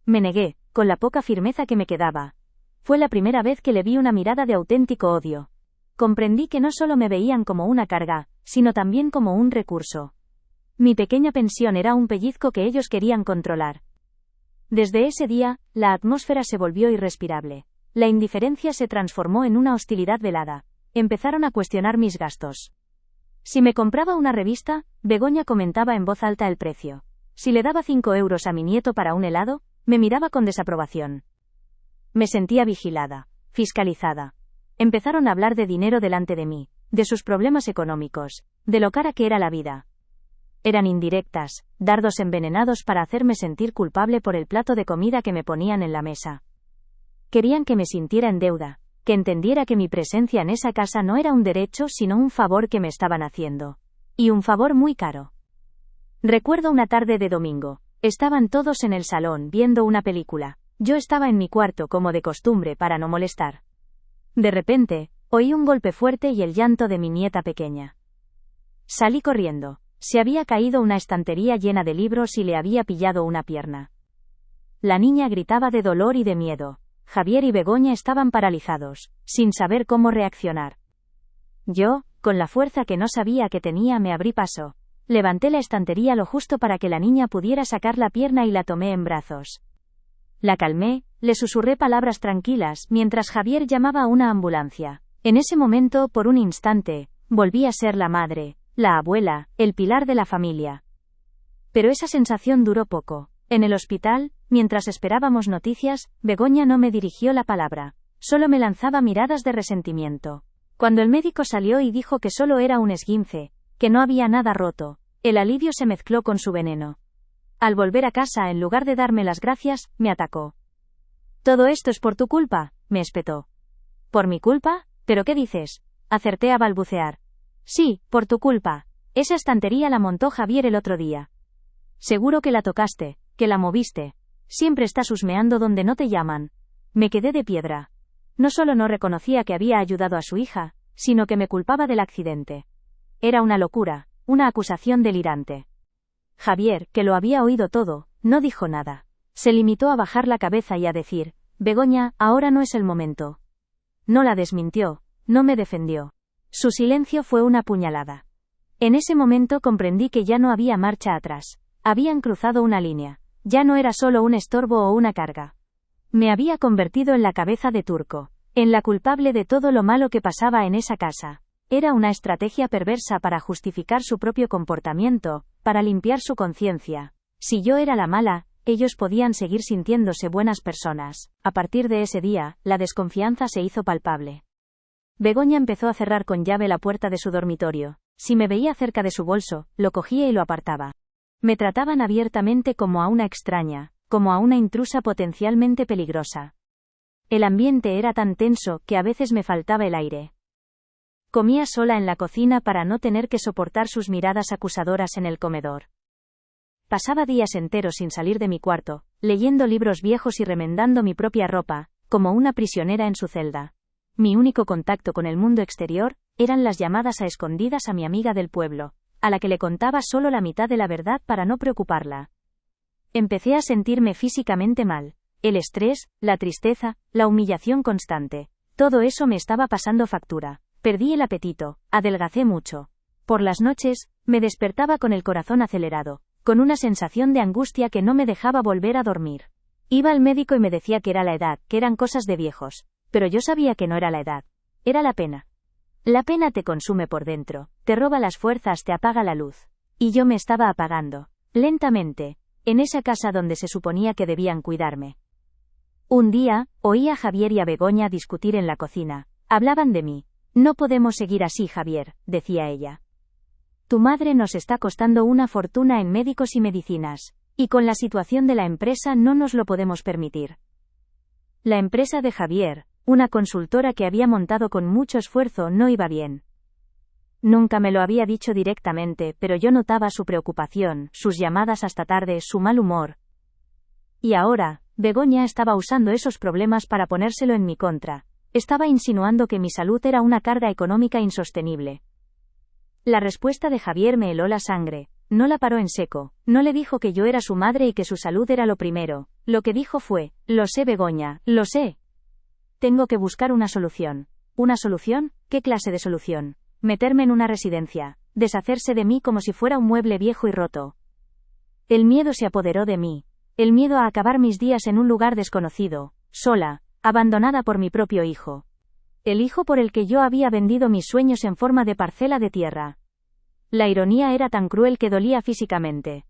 Me negué, con la poca firmeza que me quedaba. Fue la primera vez que le vi una mirada de auténtico odio. Comprendí que no solo me veían como una carga, sino también como un recurso. Mi pequeña pensión era un pellizco que ellos querían controlar. Desde ese día, la atmósfera se volvió irrespirable. La indiferencia se transformó en una hostilidad velada. Empezaron a cuestionar mis gastos. Si me compraba una revista, Begoña comentaba en voz alta el precio. Si le daba 5 euros a mi nieto para un helado, me miraba con desaprobación. Me sentía vigilada, fiscalizada. Empezaron a hablar de dinero delante de mí, de sus problemas económicos, de lo cara que era la vida. Eran indirectas, dardos envenenados para hacerme sentir culpable por el plato de comida que me ponían en la mesa. Querían que me sintiera en deuda, que entendiera que mi presencia en esa casa no era un derecho sino un favor que me estaban haciendo. Y un favor muy caro. Recuerdo una tarde de domingo. Estaban todos en el salón viendo una película. Yo estaba en mi cuarto como de costumbre para no molestar. De repente, oí un golpe fuerte y el llanto de mi nieta pequeña. Salí corriendo. Se había caído una estantería llena de libros y le había pillado una pierna. La niña gritaba de dolor y de miedo. Javier y Begoña estaban paralizados, sin saber cómo reaccionar. Yo, con la fuerza que no sabía que tenía, me abrí paso. Levanté la estantería lo justo para que la niña pudiera sacar la pierna y la tomé en brazos. La calmé, le susurré palabras tranquilas mientras Javier llamaba a una ambulancia. En ese momento, por un instante, volví a ser la madre, la abuela, el pilar de la familia. Pero esa sensación duró poco. En el hospital, mientras esperábamos noticias, Begoña no me dirigió la palabra. Solo me lanzaba miradas de resentimiento. Cuando el médico salió y dijo que solo era un esguince, que no había nada roto, el alivio se mezcló con su veneno. Al volver a casa, en lugar de darme las gracias, me atacó. «Todo esto es por tu culpa», me espetó. «¿Por mi culpa? ¿Pero qué dices?», acerté a balbucear. «Sí, por tu culpa. Esa estantería la montó Javier el otro día. Seguro que la tocaste, que la moviste. Siempre estás husmeando donde no te llaman. Me quedé de piedra. No solo no reconocía que había ayudado a su hija, sino que me culpaba del accidente. Era una locura, una acusación delirante. Javier, que lo había oído todo, no dijo nada. Se limitó a bajar la cabeza y a decir: Begoña, ahora no es el momento. No la desmintió, no me defendió. Su silencio fue una puñalada. En ese momento comprendí que ya no había marcha atrás. Habían cruzado una línea. Ya no era solo un estorbo o una carga. Me había convertido en la cabeza de turco, en la culpable de todo lo malo que pasaba en esa casa. Era una estrategia perversa para justificar su propio comportamiento, para limpiar su conciencia. Si yo era la mala, ellos podían seguir sintiéndose buenas personas. A partir de ese día, la desconfianza se hizo palpable. Begoña empezó a cerrar con llave la puerta de su dormitorio. Si me veía cerca de su bolso, lo cogía y lo apartaba. Me trataban abiertamente como a una extraña, como a una intrusa potencialmente peligrosa. El ambiente era tan tenso que a veces me faltaba el aire. Comía sola en la cocina para no tener que soportar sus miradas acusadoras en el comedor. Pasaba días enteros sin salir de mi cuarto, leyendo libros viejos y remendando mi propia ropa, como una prisionera en su celda. Mi único contacto con el mundo exterior eran las llamadas a escondidas a mi amiga del pueblo, a la que le contaba solo la mitad de la verdad para no preocuparla. Empecé a sentirme físicamente mal. El estrés, la tristeza, la humillación constante. Todo eso me estaba pasando factura. Perdí el apetito, adelgacé mucho. Por las noches, me despertaba con el corazón acelerado, con una sensación de angustia que no me dejaba volver a dormir. Iba al médico y me decía que era la edad, que eran cosas de viejos. Pero yo sabía que no era la edad. Era la pena. La pena te consume por dentro, te roba las fuerzas, te apaga la luz. Y yo me estaba apagando, lentamente, en esa casa donde se suponía que debían cuidarme. Un día, oí a Javier y a Begoña discutir en la cocina. Hablaban de mí. No podemos seguir así, Javier, decía ella. Tu madre nos está costando una fortuna en médicos y medicinas, y con la situación de la empresa no nos lo podemos permitir. La empresa de Javier, una consultora que había montado con mucho esfuerzo, no iba bien. Nunca me lo había dicho directamente, pero yo notaba su preocupación, sus llamadas hasta tarde, su mal humor. Y ahora, Begoña estaba usando esos problemas para ponérselo en mi contra. Estaba insinuando que mi salud era una carga económica insostenible. La respuesta de Javier me heló la sangre. No la paró en seco, no le dijo que yo era su madre y que su salud era lo primero. Lo que dijo fue: lo sé, Begoña, lo sé. Tengo que buscar una solución. ¿Una solución? ¿Qué clase de solución? Meterme en una residencia, deshacerse de mí como si fuera un mueble viejo y roto. El miedo se apoderó de mí. El miedo a acabar mis días en un lugar desconocido, sola, abandonada por mi propio hijo. El hijo por el que yo había vendido mis sueños en forma de parcela de tierra. La ironía era tan cruel que dolía físicamente.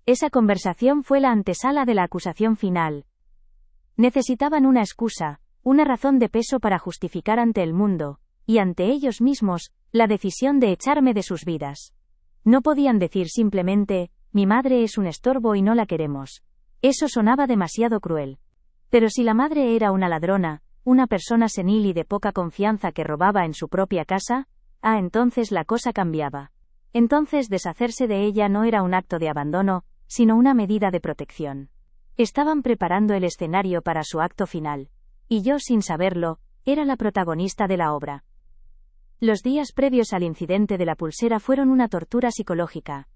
Esa conversación fue la antesala de la acusación final. Necesitaban una excusa, una razón de peso para justificar ante el mundo, y ante ellos mismos, la decisión de echarme de sus vidas. No podían decir simplemente: mi madre es un estorbo y no la queremos. Eso sonaba demasiado cruel. Pero si la madre era una ladrona, una persona senil y de poca confianza que robaba en su propia casa, entonces la cosa cambiaba. Entonces deshacerse de ella no era un acto de abandono, sino una medida de protección. Estaban preparando el escenario para su acto final. Y yo, sin saberlo, era la protagonista de la obra. Los días previos al incidente de la pulsera fueron una tortura psicológica.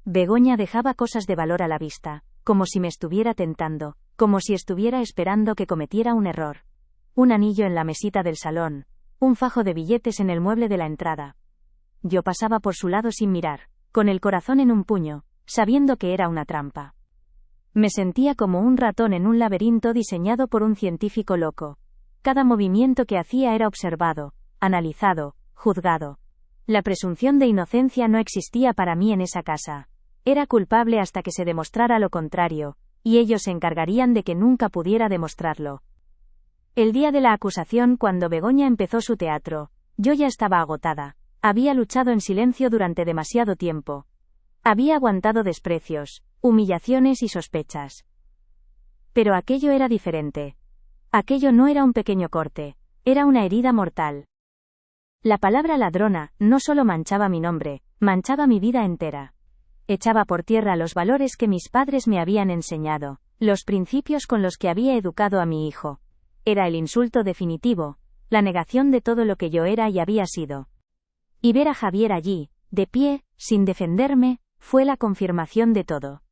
Begoña dejaba cosas de valor a la vista, como si me estuviera tentando, como si estuviera esperando que cometiera un error. Un anillo en la mesita del salón, un fajo de billetes en el mueble de la entrada. Yo pasaba por su lado sin mirar, con el corazón en un puño, sabiendo que era una trampa. Me sentía como un ratón en un laberinto diseñado por un científico loco. Cada movimiento que hacía era observado, analizado, juzgado. La presunción de inocencia no existía para mí en esa casa. Era culpable hasta que se demostrara lo contrario, y ellos se encargarían de que nunca pudiera demostrarlo. El día de la acusación, cuando Begoña empezó su teatro, yo ya estaba agotada. Había luchado en silencio durante demasiado tiempo. Había aguantado desprecios, humillaciones y sospechas. Pero aquello era diferente. Aquello no era un pequeño corte, era una herida mortal. La palabra ladrona no solo manchaba mi nombre, manchaba mi vida entera. Echaba por tierra los valores que mis padres me habían enseñado, los principios con los que había educado a mi hijo. Era el insulto definitivo, la negación de todo lo que yo era y había sido. Y ver a Javier allí, de pie, sin defenderme, fue la confirmación de todo.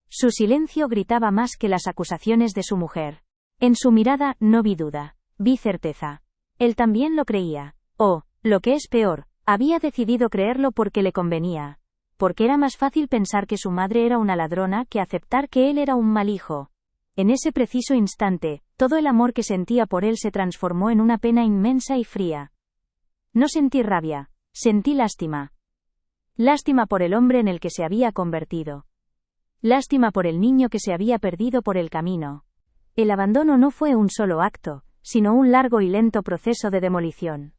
Su silencio gritaba más que las acusaciones de su mujer. En su mirada no vi duda, vi certeza. Él también lo creía. O, lo que es peor, había decidido creerlo porque le convenía. Porque era más fácil pensar que su madre era una ladrona que aceptar que él era un mal hijo. En ese preciso instante, todo el amor que sentía por él se transformó en una pena inmensa y fría. No sentí rabia, sentí lástima. Lástima por el hombre en el que se había convertido. Lástima por el niño que se había perdido por el camino. El abandono no fue un solo acto, sino un largo y lento proceso de demolición.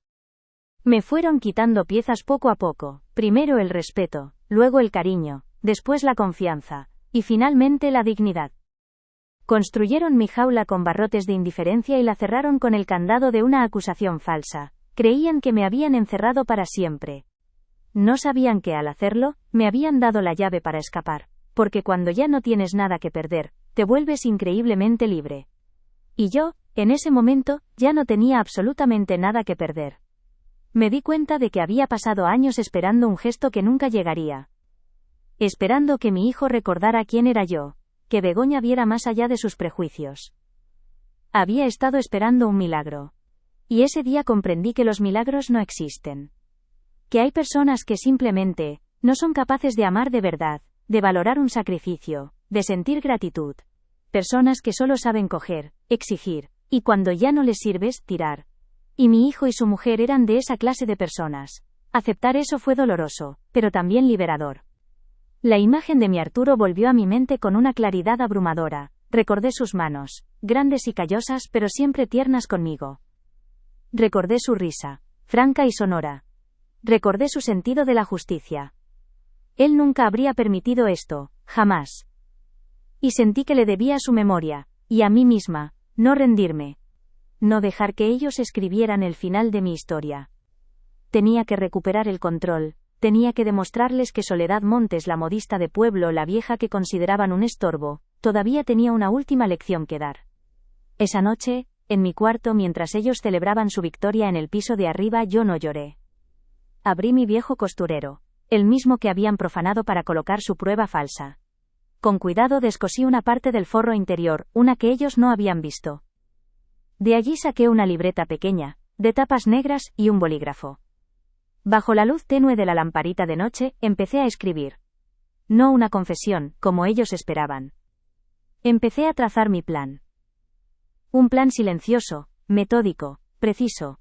Me fueron quitando piezas poco a poco, primero el respeto, luego el cariño, después la confianza, y finalmente la dignidad. Construyeron mi jaula con barrotes de indiferencia y la cerraron con el candado de una acusación falsa. Creían que me habían encerrado para siempre. No sabían que al hacerlo, me habían dado la llave para escapar, porque cuando ya no tienes nada que perder, te vuelves increíblemente libre. Y yo, en ese momento, ya no tenía absolutamente nada que perder. Me di cuenta de que había pasado años esperando un gesto que nunca llegaría. Esperando que mi hijo recordara quién era yo, que Begoña viera más allá de sus prejuicios. Había estado esperando un milagro. Y ese día comprendí que los milagros no existen. Que hay personas que simplemente no son capaces de amar de verdad, de valorar un sacrificio, de sentir gratitud. Personas que solo saben coger, exigir, y cuando ya no les sirves, tirar. Y mi hijo y su mujer eran de esa clase de personas. Aceptar eso fue doloroso, pero también liberador. La imagen de mi Arturo volvió a mi mente con una claridad abrumadora. Recordé sus manos, grandes y callosas pero siempre tiernas conmigo. Recordé su risa, franca y sonora. Recordé su sentido de la justicia. Él nunca habría permitido esto, jamás. Y sentí que le debía a su memoria, y a mí misma, no rendirme. No dejar que ellos escribieran el final de mi historia. Tenía que recuperar el control, tenía que demostrarles que Soledad Montes, la modista de pueblo, la vieja que consideraban un estorbo, todavía tenía una última lección que dar. Esa noche, en mi cuarto mientras ellos celebraban su victoria en el piso de arriba, yo no lloré. Abrí mi viejo costurero, el mismo que habían profanado para colocar su prueba falsa. Con cuidado descosí una parte del forro interior, una que ellos no habían visto. De allí saqué una libreta pequeña, de tapas negras, y un bolígrafo. Bajo la luz tenue de la lamparita de noche, empecé a escribir. No una confesión, como ellos esperaban. Empecé a trazar mi plan. Un plan silencioso, metódico, preciso.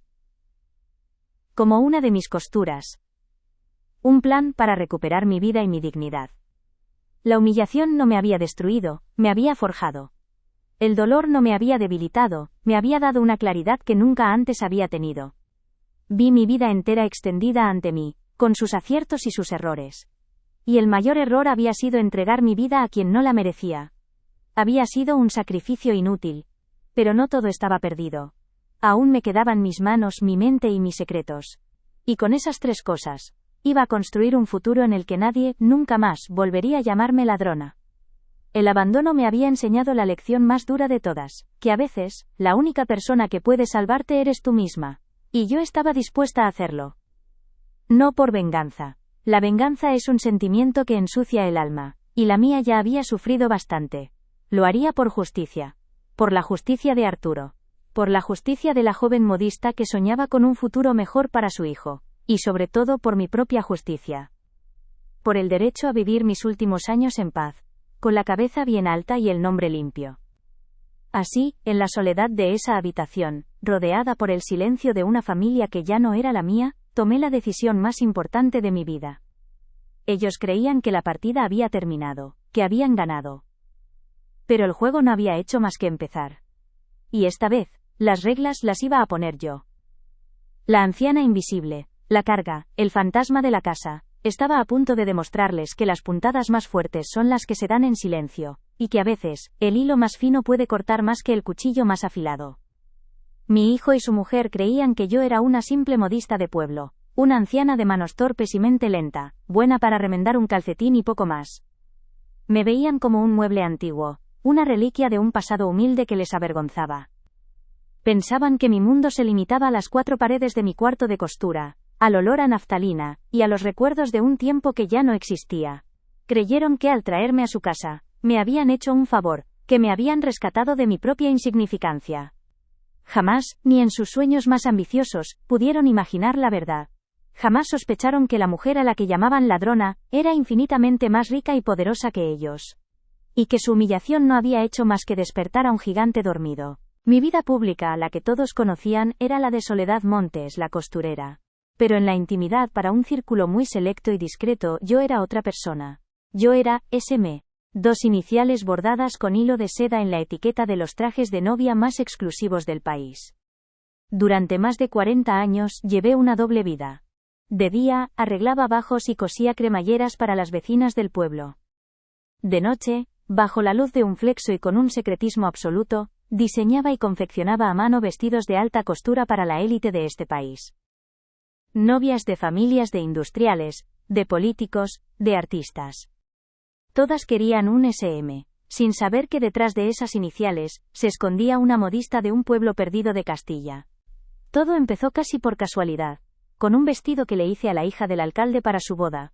Como una de mis costuras. Un plan para recuperar mi vida y mi dignidad. La humillación no me había destruido, me había forjado. El dolor no me había debilitado, me había dado una claridad que nunca antes había tenido. Vi mi vida entera extendida ante mí, con sus aciertos y sus errores. Y el mayor error había sido entregar mi vida a quien no la merecía. Había sido un sacrificio inútil. Pero no todo estaba perdido. Aún me quedaban mis manos, mi mente y mis secretos. Y con esas tres cosas, iba a construir un futuro en el que nadie, nunca más, volvería a llamarme ladrona. El abandono me había enseñado la lección más dura de todas, que a veces, la única persona que puede salvarte eres tú misma. Y yo estaba dispuesta a hacerlo. No por venganza. La venganza es un sentimiento que ensucia el alma, y la mía ya había sufrido bastante. Lo haría por justicia. Por la justicia de Arturo. Por la justicia de la joven modista que soñaba con un futuro mejor para su hijo, y sobre todo por mi propia justicia. Por el derecho a vivir mis últimos años en paz, con la cabeza bien alta y el nombre limpio. Así, en la soledad de esa habitación, rodeada por el silencio de una familia que ya no era la mía, tomé la decisión más importante de mi vida. Ellos creían que la partida había terminado, que habían ganado. Pero el juego no había hecho más que empezar. Y esta vez, las reglas las iba a poner yo. La anciana invisible, la carga, el fantasma de la casa, estaba a punto de demostrarles que las puntadas más fuertes son las que se dan en silencio, y que a veces, el hilo más fino puede cortar más que el cuchillo más afilado. Mi hijo y su mujer creían que yo era una simple modista de pueblo, una anciana de manos torpes y mente lenta, buena para remendar un calcetín y poco más. Me veían como un mueble antiguo, una reliquia de un pasado humilde que les avergonzaba. Pensaban que mi mundo se limitaba a las 4 paredes de mi cuarto de costura, al olor a naftalina, y a los recuerdos de un tiempo que ya no existía. Creyeron que al traerme a su casa, me habían hecho un favor, que me habían rescatado de mi propia insignificancia. Jamás, ni en sus sueños más ambiciosos, pudieron imaginar la verdad. Jamás sospecharon que la mujer a la que llamaban ladrona, era infinitamente más rica y poderosa que ellos. Y que su humillación no había hecho más que despertar a un gigante dormido. Mi vida pública, a la que todos conocían, era la de Soledad Montes, la costurera. Pero en la intimidad, para un círculo muy selecto y discreto, yo era otra persona. Yo era SM. 2 iniciales bordadas con hilo de seda en la etiqueta de los trajes de novia más exclusivos del país. Durante más de 40 años, llevé una doble vida. De día, arreglaba bajos y cosía cremalleras para las vecinas del pueblo. De noche, bajo la luz de un flexo y con un secretismo absoluto, diseñaba y confeccionaba a mano vestidos de alta costura para la élite de este país. Novias de familias de industriales, de políticos, de artistas. Todas querían un SM, sin saber que detrás de esas iniciales, se escondía una modista de un pueblo perdido de Castilla. Todo empezó casi por casualidad, con un vestido que le hice a la hija del alcalde para su boda.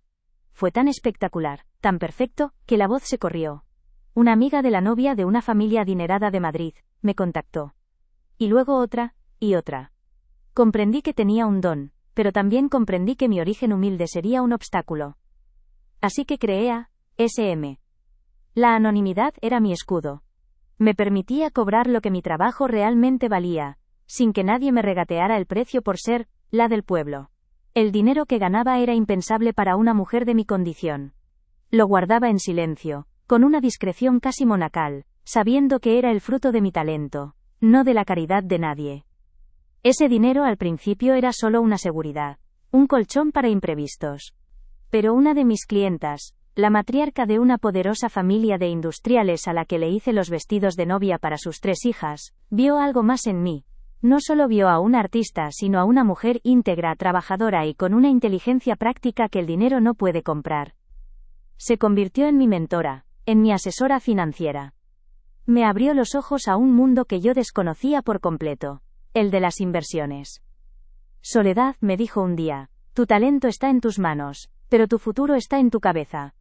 Fue tan espectacular, tan perfecto, que la voz se corrió. Una amiga de la novia de una familia adinerada de Madrid, me contactó. Y luego otra, y otra. Comprendí que tenía un don, pero también comprendí que mi origen humilde sería un obstáculo. Así que creé a SM. La anonimidad era mi escudo. Me permitía cobrar lo que mi trabajo realmente valía, sin que nadie me regateara el precio por ser la del pueblo. El dinero que ganaba era impensable para una mujer de mi condición. Lo guardaba en silencio, con una discreción casi monacal, sabiendo que era el fruto de mi talento, no de la caridad de nadie. Ese dinero al principio era solo una seguridad, un colchón para imprevistos. Pero una de mis clientas, la matriarca de una poderosa familia de industriales a la que le hice los vestidos de novia para sus 3 hijas, vio algo más en mí. No solo vio a una artista, sino a una mujer íntegra, trabajadora y con una inteligencia práctica que el dinero no puede comprar. Se convirtió en mi mentora, en mi asesora financiera. Me abrió los ojos a un mundo que yo desconocía por completo, el de las inversiones. Soledad, me dijo un día, tu talento está en tus manos, pero tu futuro está en tu cabeza.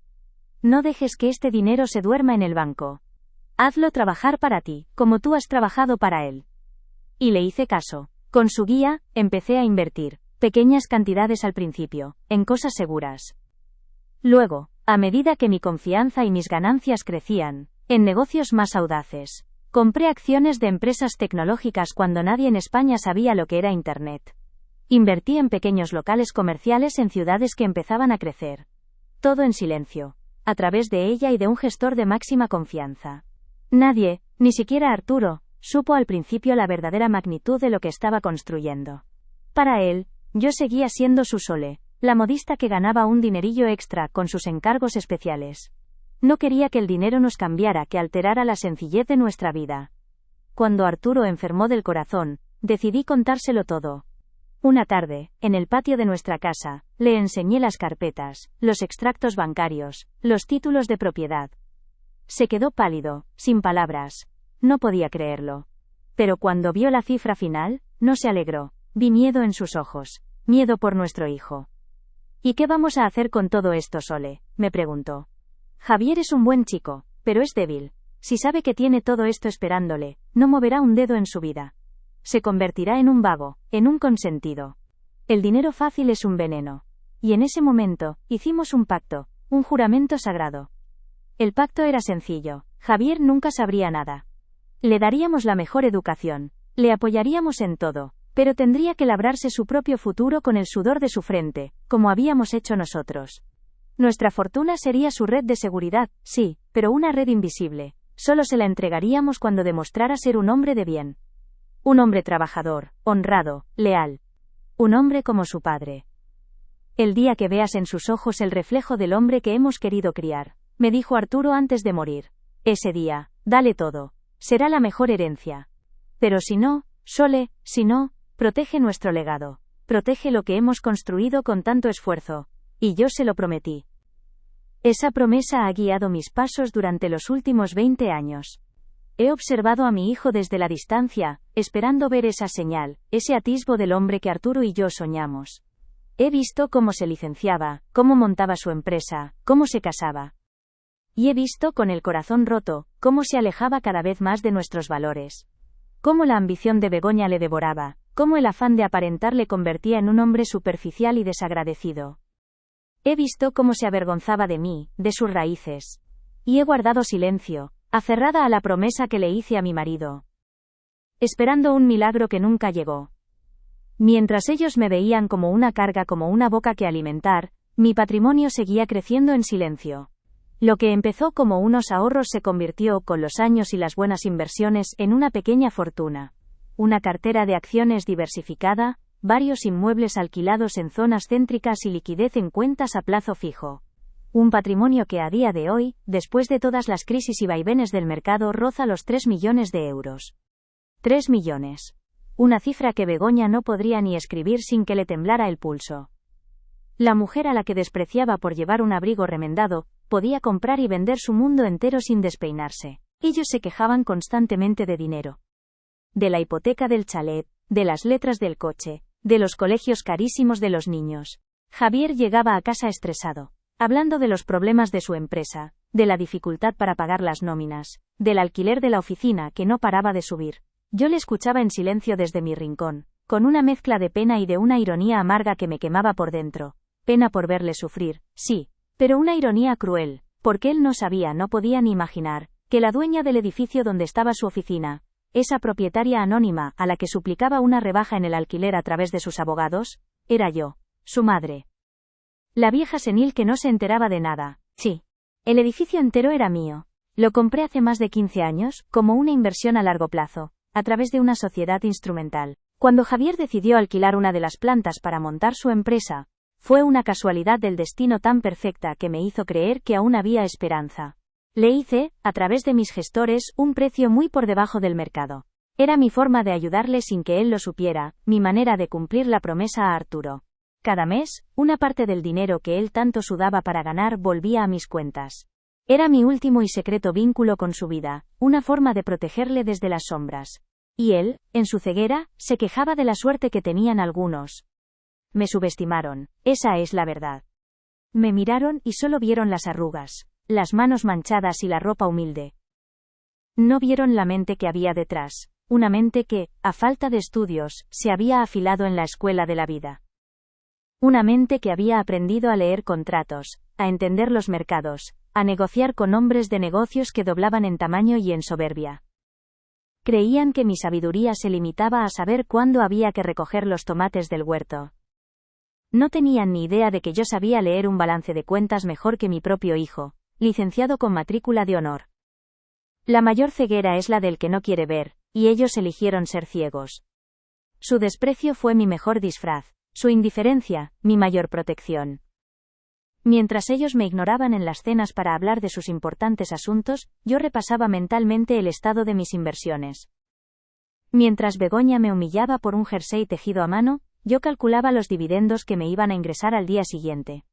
No dejes que este dinero se duerma en el banco. Hazlo trabajar para ti, como tú has trabajado para él. Y le hice caso. Con su guía, empecé a invertir, pequeñas cantidades al principio, en cosas seguras. Luego, a medida que mi confianza y mis ganancias crecían, en negocios más audaces. Compré acciones de empresas tecnológicas cuando nadie en España sabía lo que era Internet. Invertí en pequeños locales comerciales en ciudades que empezaban a crecer. Todo en silencio, a través de ella y de un gestor de máxima confianza. Nadie, ni siquiera Arturo, supo al principio la verdadera magnitud de lo que estaba construyendo. Para él, yo seguía siendo su Sole, la modista que ganaba un dinerillo extra con sus encargos especiales. No quería que el dinero nos cambiara, que alterara la sencillez de nuestra vida. Cuando Arturo enfermó del corazón, decidí contárselo todo. Una tarde, en el patio de nuestra casa, le enseñé las carpetas, los extractos bancarios, los títulos de propiedad. Se quedó pálido, sin palabras. No podía creerlo. Pero cuando vio la cifra final, no se alegró. Vi miedo en sus ojos. Miedo por nuestro hijo. ¿Y qué vamos a hacer con todo esto, Sole?, me preguntó. Javier es un buen chico, pero es débil. Si sabe que tiene todo esto esperándole, no moverá un dedo en su vida. Se convertirá en un vago, en un consentido. El dinero fácil es un veneno. Y en ese momento, hicimos un pacto, un juramento sagrado. El pacto era sencillo. Javier nunca sabría nada. Le daríamos la mejor educación, le apoyaríamos en todo, pero tendría que labrarse su propio futuro con el sudor de su frente, como habíamos hecho nosotros. Nuestra fortuna sería su red de seguridad, sí, pero una red invisible. Solo se la entregaríamos cuando demostrara ser un hombre de bien. Un hombre trabajador, honrado, leal. Un hombre como su padre. El día que veas en sus ojos el reflejo del hombre que hemos querido criar, me dijo Arturo antes de morir. Ese día, dale todo. Será la mejor herencia. Pero si no, Sole, si no, protege nuestro legado. Protege lo que hemos construido con tanto esfuerzo. Y yo se lo prometí. Esa promesa ha guiado mis pasos durante los últimos 20 años. He observado a mi hijo desde la distancia, esperando ver esa señal, ese atisbo del hombre que Arturo y yo soñamos. He visto cómo se licenciaba, cómo montaba su empresa, cómo se casaba. Y he visto, con el corazón roto, cómo se alejaba cada vez más de nuestros valores. Cómo la ambición de Begoña le devoraba, cómo el afán de aparentar le convertía en un hombre superficial y desagradecido. He visto cómo se avergonzaba de mí, de sus raíces. Y he guardado silencio, aferrada a la promesa que le hice a mi marido. Esperando un milagro que nunca llegó. Mientras ellos me veían como una carga, como una boca que alimentar, mi patrimonio seguía creciendo en silencio. Lo que empezó como unos ahorros se convirtió, con los años y las buenas inversiones, en una pequeña fortuna. Una cartera de acciones diversificada, varios inmuebles alquilados en zonas céntricas y liquidez en cuentas a plazo fijo. Un patrimonio que a día de hoy, después de todas las crisis y vaivenes del mercado, roza los 3 millones de euros. 3 millones. Una cifra que Begoña no podría ni escribir sin que le temblara el pulso. La mujer a la que despreciaba por llevar un abrigo remendado, podía comprar y vender su mundo entero sin despeinarse. Ellos se quejaban constantemente de dinero. De la hipoteca del chalet, de las letras del coche, de los colegios carísimos de los niños. Javier llegaba a casa estresado, hablando de los problemas de su empresa, de la dificultad para pagar las nóminas, del alquiler de la oficina que no paraba de subir. Yo le escuchaba en silencio desde mi rincón, con una mezcla de pena y de una ironía amarga que me quemaba por dentro. Pena por verle sufrir, sí, pero una ironía cruel, porque él no sabía, no podía ni imaginar, que la dueña del edificio donde estaba su oficina, esa propietaria anónima a la que suplicaba una rebaja en el alquiler a través de sus abogados, era yo, su madre. La vieja senil que no se enteraba de nada. Sí. El edificio entero era mío. Lo compré hace más de 15 años, como una inversión a largo plazo, a través de una sociedad instrumental. Cuando Javier decidió alquilar una de las plantas para montar su empresa, fue una casualidad del destino tan perfecta que me hizo creer que aún había esperanza. Le hice, a través de mis gestores, un precio muy por debajo del mercado. Era mi forma de ayudarle sin que él lo supiera, mi manera de cumplir la promesa a Arturo. Cada mes, una parte del dinero que él tanto sudaba para ganar volvía a mis cuentas. Era mi último y secreto vínculo con su vida, una forma de protegerle desde las sombras. Y él, en su ceguera, se quejaba de la suerte que tenían algunos. Me subestimaron, esa es la verdad. Me miraron y solo vieron las arrugas, las manos manchadas y la ropa humilde. No vieron la mente que había detrás, una mente que, a falta de estudios, se había afilado en la escuela de la vida. Una mente que había aprendido a leer contratos, a entender los mercados, a negociar con hombres de negocios que doblaban en tamaño y en soberbia. Creían que mi sabiduría se limitaba a saber cuándo había que recoger los tomates del huerto. No tenían ni idea de que yo sabía leer un balance de cuentas mejor que mi propio hijo, licenciado con matrícula de honor. La mayor ceguera es la del que no quiere ver, y ellos eligieron ser ciegos. Su desprecio fue mi mejor disfraz, su indiferencia, mi mayor protección. Mientras ellos me ignoraban en las cenas para hablar de sus importantes asuntos, yo repasaba mentalmente el estado de mis inversiones. Mientras Begoña me humillaba por un jersey tejido a mano, yo calculaba los dividendos que me iban a ingresar al día siguiente.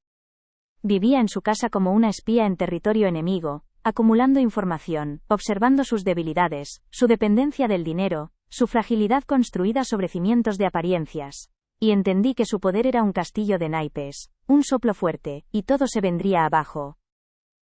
Vivía en su casa como una espía en territorio enemigo, acumulando información, observando sus debilidades, su dependencia del dinero, su fragilidad construida sobre cimientos de apariencias. Y entendí que su poder era un castillo de naipes, un soplo fuerte, y todo se vendría abajo.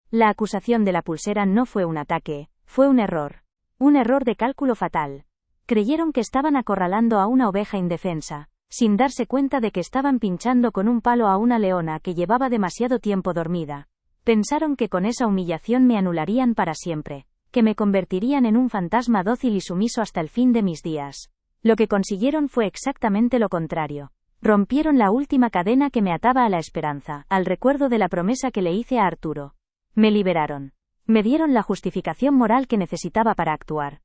La acusación de la pulsera no fue un ataque, fue un error de cálculo fatal. Creyeron que estaban acorralando a una oveja indefensa, sin darse cuenta de que estaban pinchando con un palo a una leona que llevaba demasiado tiempo dormida. Pensaron que con esa humillación me anularían para siempre, que me convertirían en un fantasma dócil y sumiso hasta el fin de mis días. Lo que consiguieron fue exactamente lo contrario. Rompieron la última cadena que me ataba a la esperanza, al recuerdo de la promesa que le hice a Arturo. Me liberaron. Me dieron la justificación moral que necesitaba para actuar.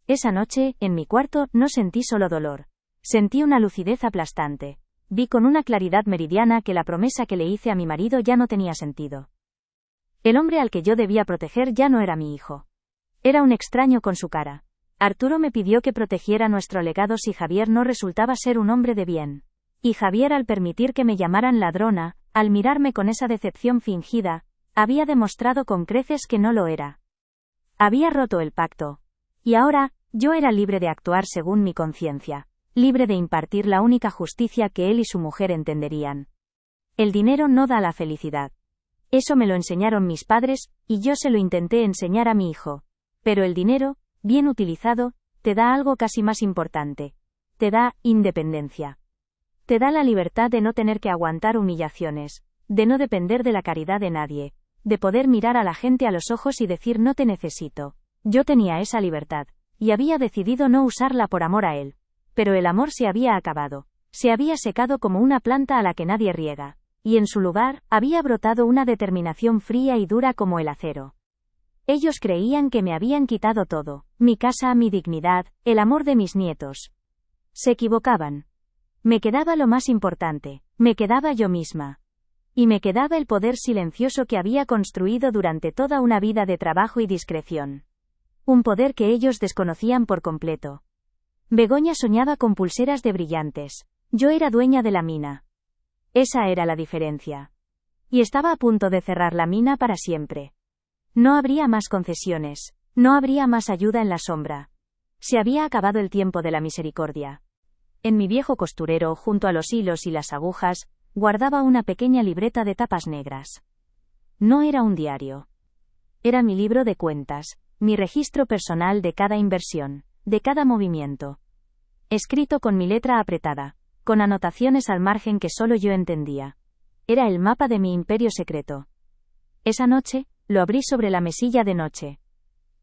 Esa noche, en mi cuarto, no sentí solo dolor. Sentí una lucidez aplastante. Vi con una claridad meridiana que la promesa que le hice a mi marido ya no tenía sentido. El hombre al que yo debía proteger ya no era mi hijo. Era un extraño con su cara Arturo me pidió que protegiera nuestro legado si Javier no resultaba ser un hombre de bien. Y Javier, al permitir que me llamaran ladrona, al mirarme con esa decepción fingida, había demostrado con creces que no lo era. Había roto el pacto. Y ahora, yo era libre de actuar según mi conciencia, libre de impartir la única justicia que él y su mujer entenderían. El dinero no da la felicidad. Eso me lo enseñaron mis padres, y yo se lo intenté enseñar a mi hijo. Pero el dinero, bien utilizado, te da algo casi más importante. Te da independencia. Te da la libertad de no tener que aguantar humillaciones, de no depender de la caridad de nadie, de poder mirar a la gente a los ojos y decir no te necesito. Yo tenía esa libertad, y había decidido no usarla por amor a él. Pero el amor se había acabado, se había secado como una planta a la que nadie riega, y en su lugar, había brotado una determinación fría y dura como el acero. Ellos creían que me habían quitado todo, mi casa, mi dignidad, el amor de mis nietos. Se equivocaban. Me quedaba lo más importante, me quedaba yo misma. Y me quedaba el poder silencioso que había construido durante toda una vida de trabajo y discreción. Un poder que ellos desconocían por completo. Begoña soñaba con pulseras de brillantes. Yo era dueña de la mina. Esa era la diferencia. Y estaba a punto de cerrar la mina para siempre. No habría más concesiones, no habría más ayuda en la sombra. Se había acabado el tiempo de la misericordia. En mi viejo costurero, junto a los hilos y las agujas, guardaba una pequeña libreta de tapas negras. No era un diario. Era mi libro de cuentas, mi registro personal de cada inversión, de cada movimiento. Escrito con mi letra apretada, con anotaciones al margen que solo yo entendía. Era el mapa de mi imperio secreto. Esa noche, lo abrí sobre la mesilla de noche.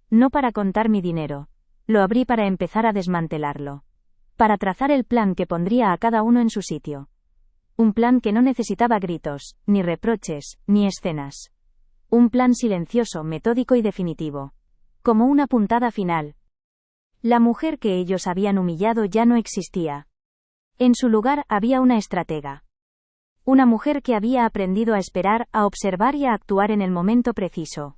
No para contar mi dinero. Lo abrí para empezar a desmantelarlo. Para trazar el plan que pondría a cada uno en su sitio. Un plan que no necesitaba gritos, ni reproches, ni escenas. Un plan silencioso, metódico y definitivo. Como una puntada final. La mujer que ellos habían humillado ya no existía. En su lugar había una estratega. Una mujer que había aprendido a esperar, a observar y a actuar en el momento preciso.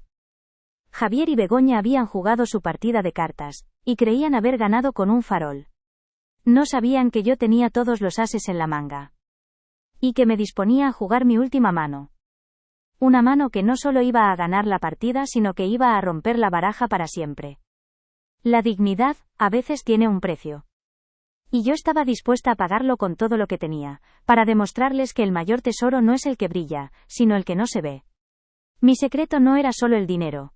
Javier y Begoña habían jugado su partida de cartas, y creían haber ganado con un farol. No sabían que yo tenía todos los ases en la manga. Y que me disponía a jugar mi última mano. Una mano que no solo iba a ganar la partida, sino que iba a romper la baraja para siempre. La dignidad, a veces tiene un precio. Y yo estaba dispuesta a pagarlo con todo lo que tenía, para demostrarles que el mayor tesoro no es el que brilla, sino el que no se ve. Mi secreto no era solo el dinero.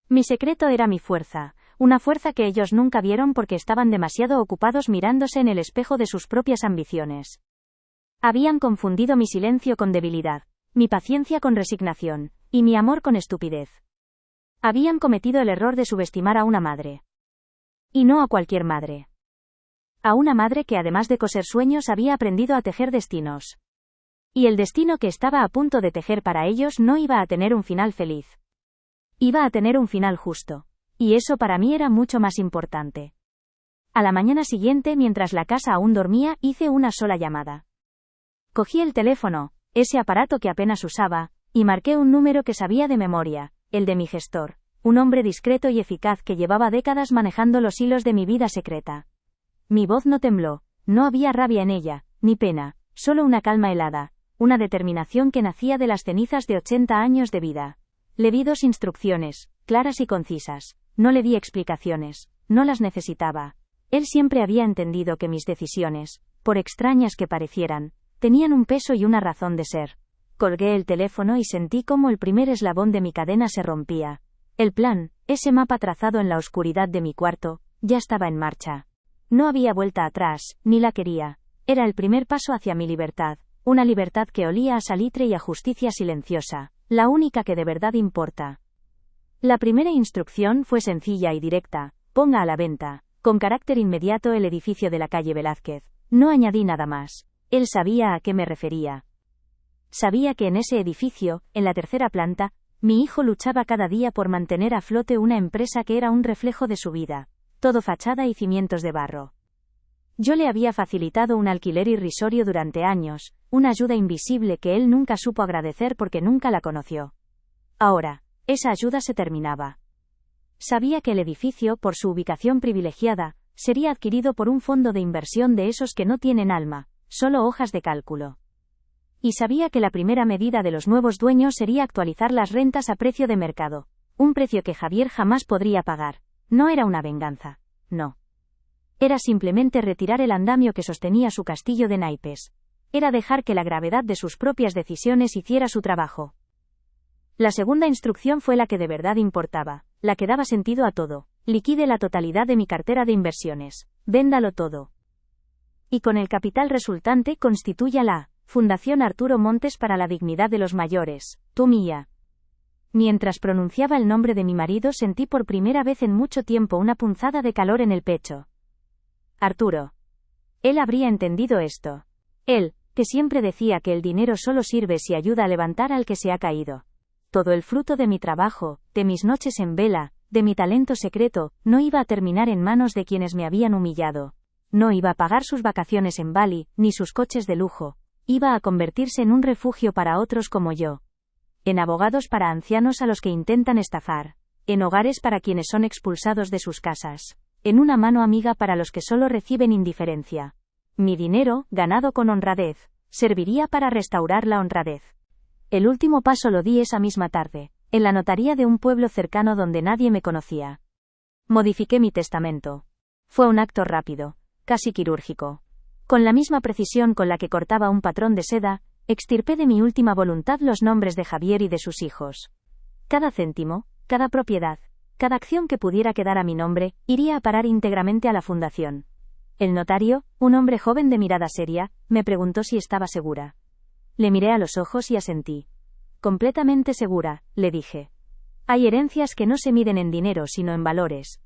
Mi secreto era mi fuerza, una fuerza que ellos nunca vieron porque estaban demasiado ocupados mirándose en el espejo de sus propias ambiciones. Habían confundido mi silencio con debilidad, mi paciencia con resignación, y mi amor con estupidez. Habían cometido el error de subestimar a una madre. Y no a cualquier madre. A una madre que además de coser sueños había aprendido a tejer destinos. Y el destino que estaba a punto de tejer para ellos no iba a tener un final feliz. Iba a tener un final justo. Y eso para mí era mucho más importante. A la mañana siguiente, mientras la casa aún dormía, hice una sola llamada. Cogí el teléfono, ese aparato que apenas usaba, y marqué un número que sabía de memoria, el de mi gestor, un hombre discreto y eficaz que llevaba décadas manejando los hilos de mi vida secreta. Mi voz no tembló, no había rabia en ella, ni pena, solo una calma helada, una determinación que nacía de las cenizas de 80 años de vida. Le di 2 instrucciones, claras y concisas. No le di explicaciones, no las necesitaba. Él siempre había entendido que mis decisiones, por extrañas que parecieran, tenían un peso y una razón de ser. Colgué el teléfono y sentí cómo el primer eslabón de mi cadena se rompía. El plan, ese mapa trazado en la oscuridad de mi cuarto, ya estaba en marcha. No había vuelta atrás, ni la quería. Era el primer paso hacia mi libertad, una libertad que olía a salitre y a justicia silenciosa, la única que de verdad importa. La primera instrucción fue sencilla y directa: ponga a la venta, con carácter inmediato, el edificio de la calle Velázquez. No añadí nada más. Él sabía a qué me refería. Sabía que en ese edificio, en la 3ª planta, mi hijo luchaba cada día por mantener a flote una empresa que era un reflejo de su vida, todo fachada y cimientos de barro. Yo le había facilitado un alquiler irrisorio durante años, una ayuda invisible que él nunca supo agradecer porque nunca la conoció. Ahora, esa ayuda se terminaba. Sabía que el edificio, por su ubicación privilegiada, sería adquirido por un fondo de inversión de esos que no tienen alma, solo hojas de cálculo. Y sabía que la primera medida de los nuevos dueños sería actualizar las rentas a precio de mercado, un precio que Javier jamás podría pagar. No era una venganza, no. Era simplemente retirar el andamio que sostenía su castillo de naipes. Era dejar que la gravedad de sus propias decisiones hiciera su trabajo. La segunda instrucción fue la que de verdad importaba, la que daba sentido a todo. Liquide la totalidad de mi cartera de inversiones. Véndalo todo. Y con el capital resultante constituya la Fundación Arturo Montes para la Dignidad de los Mayores, Tumía. Mientras pronunciaba el nombre de mi marido sentí por primera vez en mucho tiempo una punzada de calor en el pecho. Arturo. Él habría entendido esto. Él, que siempre decía que el dinero solo sirve si ayuda a levantar al que se ha caído. Todo el fruto de mi trabajo, de mis noches en vela, de mi talento secreto, no iba a terminar en manos de quienes me habían humillado. No iba a pagar sus vacaciones en Bali, ni sus coches de lujo. Iba a convertirse en un refugio para otros como yo. En abogados para ancianos a los que intentan estafar. En hogares para quienes son expulsados de sus casas. En una mano amiga para los que solo reciben indiferencia. Mi dinero, ganado con honradez, serviría para restaurar la honradez. El último paso lo di esa misma tarde, en la notaría de un pueblo cercano donde nadie me conocía. Modifiqué mi testamento. Fue un acto rápido, casi quirúrgico. Con la misma precisión con la que cortaba un patrón de seda, extirpé de mi última voluntad los nombres de Javier y de sus hijos. Cada céntimo, cada propiedad, cada acción que pudiera quedar a mi nombre, iría a parar íntegramente a la fundación. El notario, un hombre joven de mirada seria, me preguntó si estaba segura. Le miré a los ojos y asentí. Completamente segura, le dije. Hay herencias que no se miden en dinero sino en valores.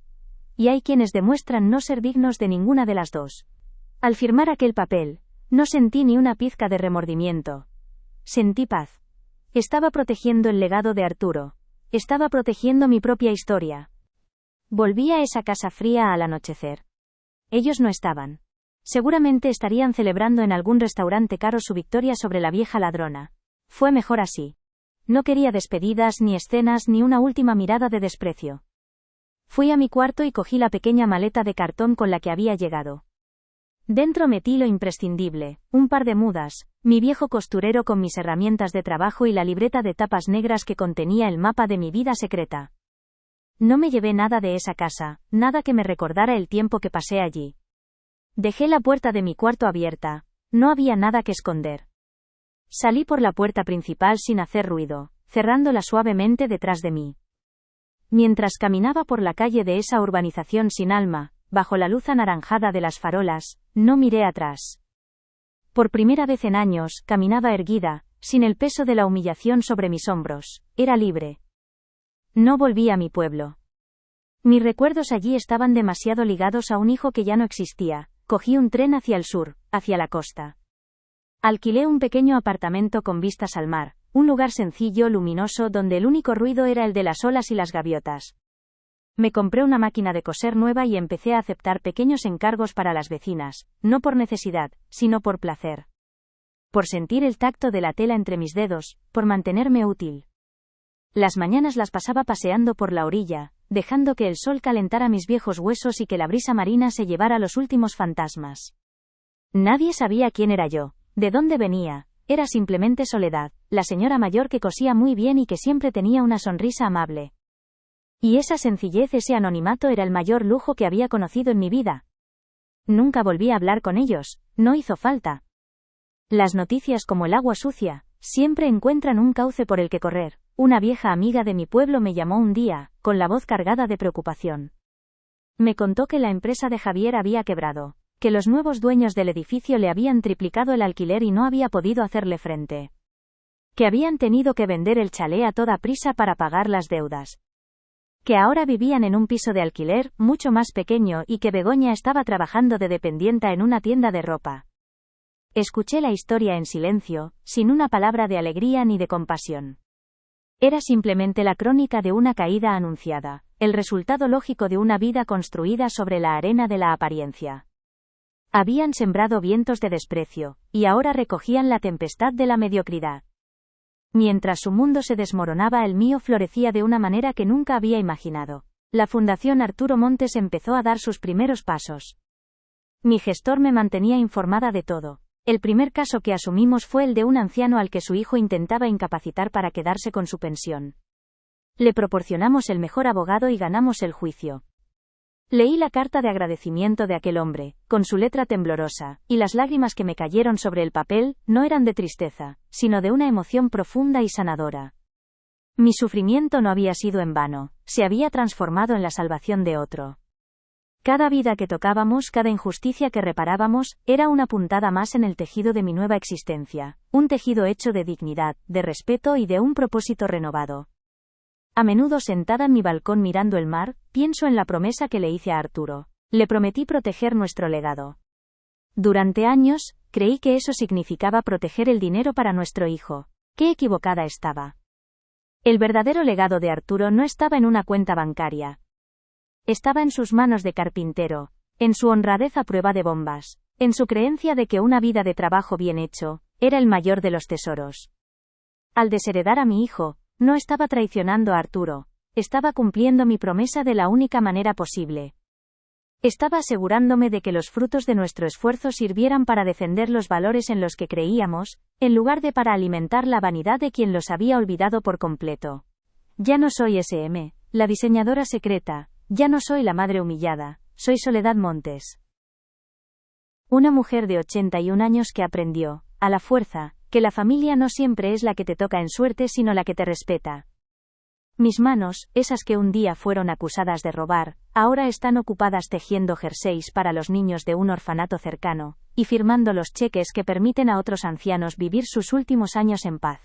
Y hay quienes demuestran no ser dignos de ninguna de las dos. Al firmar aquel papel, no sentí ni una pizca de remordimiento. Sentí paz. Estaba protegiendo el legado de Arturo. Estaba protegiendo mi propia historia. Volví a esa casa fría al anochecer. Ellos no estaban. Seguramente estarían celebrando en algún restaurante caro su victoria sobre la vieja ladrona. Fue mejor así. No quería despedidas, ni escenas, ni una última mirada de desprecio. Fui a mi cuarto y cogí la pequeña maleta de cartón con la que había llegado. Dentro metí lo imprescindible, un par de mudas, mi viejo costurero con mis herramientas de trabajo y la libreta de tapas negras que contenía el mapa de mi vida secreta. No me llevé nada de esa casa, nada que me recordara el tiempo que pasé allí. Dejé la puerta de mi cuarto abierta, no había nada que esconder. Salí por la puerta principal sin hacer ruido, cerrándola suavemente detrás de mí. Mientras caminaba por la calle de esa urbanización sin alma, bajo la luz anaranjada de las farolas, no miré atrás. Por primera vez en años, caminaba erguida, sin el peso de la humillación sobre mis hombros, era libre. No volví a mi pueblo. Mis recuerdos allí estaban demasiado ligados a un hijo que ya no existía. Cogí un tren hacia el sur, hacia la costa. Alquilé un pequeño apartamento con vistas al mar, un lugar sencillo, luminoso, donde el único ruido era el de las olas y las gaviotas. Me compré una máquina de coser nueva y empecé a aceptar pequeños encargos para las vecinas, no por necesidad, sino por placer. Por sentir el tacto de la tela entre mis dedos, por mantenerme útil. Las mañanas las pasaba paseando por la orilla, dejando que el sol calentara mis viejos huesos y que la brisa marina se llevara los últimos fantasmas. Nadie sabía quién era yo, de dónde venía, era simplemente Soledad, la señora mayor que cosía muy bien y que siempre tenía una sonrisa amable. Y esa sencillez, ese anonimato era el mayor lujo que había conocido en mi vida. Nunca volví a hablar con ellos, no hizo falta. Las noticias como el agua sucia, siempre encuentran un cauce por el que correr. Una vieja amiga de mi pueblo me llamó un día, con la voz cargada de preocupación. Me contó que la empresa de Javier había quebrado, que los nuevos dueños del edificio le habían triplicado el alquiler y no había podido hacerle frente. Que habían tenido que vender el chalet a toda prisa para pagar las deudas. Que ahora vivían en un piso de alquiler, mucho más pequeño, y que Begoña estaba trabajando de dependienta en una tienda de ropa. Escuché la historia en silencio, sin una palabra de alegría ni de compasión. Era simplemente la crónica de una caída anunciada, el resultado lógico de una vida construida sobre la arena de la apariencia. Habían sembrado vientos de desprecio, y ahora recogían la tempestad de la mediocridad. Mientras su mundo se desmoronaba, el mío florecía de una manera que nunca había imaginado. La Fundación Arturo Montes empezó a dar sus primeros pasos. Mi gestor me mantenía informada de todo. El primer caso que asumimos fue el de un anciano al que su hijo intentaba incapacitar para quedarse con su pensión. Le proporcionamos el mejor abogado y ganamos el juicio. Leí la carta de agradecimiento de aquel hombre, con su letra temblorosa, y las lágrimas que me cayeron sobre el papel no eran de tristeza, sino de una emoción profunda y sanadora. Mi sufrimiento no había sido en vano, se había transformado en la salvación de otro. Cada vida que tocábamos, cada injusticia que reparábamos, era una puntada más en el tejido de mi nueva existencia, un tejido hecho de dignidad, de respeto y de un propósito renovado. A menudo sentada en mi balcón mirando el mar, pienso en la promesa que le hice a Arturo. Le prometí proteger nuestro legado. Durante años, creí que eso significaba proteger el dinero para nuestro hijo. Qué equivocada estaba. El verdadero legado de Arturo no estaba en una cuenta bancaria. Estaba en sus manos de carpintero, en su honradez a prueba de bombas, en su creencia de que una vida de trabajo bien hecho era el mayor de los tesoros. Al desheredar a mi hijo, no estaba traicionando a Arturo, estaba cumpliendo mi promesa de la única manera posible. Estaba asegurándome de que los frutos de nuestro esfuerzo sirvieran para defender los valores en los que creíamos, en lugar de para alimentar la vanidad de quien los había olvidado por completo. Ya no soy SM, la diseñadora secreta, ya no soy la madre humillada, soy Soledad Montes. Una mujer de 81 años que aprendió, a la fuerza, que la familia no siempre es la que te toca en suerte sino la que te respeta. Mis manos, esas que un día fueron acusadas de robar, ahora están ocupadas tejiendo jerseys para los niños de un orfanato cercano, y firmando los cheques que permiten a otros ancianos vivir sus últimos años en paz.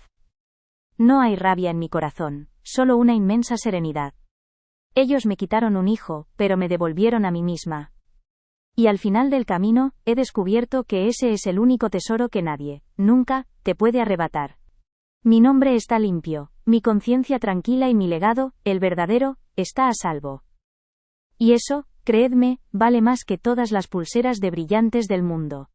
No hay rabia en mi corazón, solo una inmensa serenidad. Ellos me quitaron un hijo, pero me devolvieron a mí misma. Y al final del camino, he descubierto que ese es el único tesoro que nadie, nunca, te puede arrebatar. Mi nombre está limpio, mi conciencia tranquila y mi legado, el verdadero, está a salvo. Y eso, creedme, vale más que todas las pulseras de brillantes del mundo.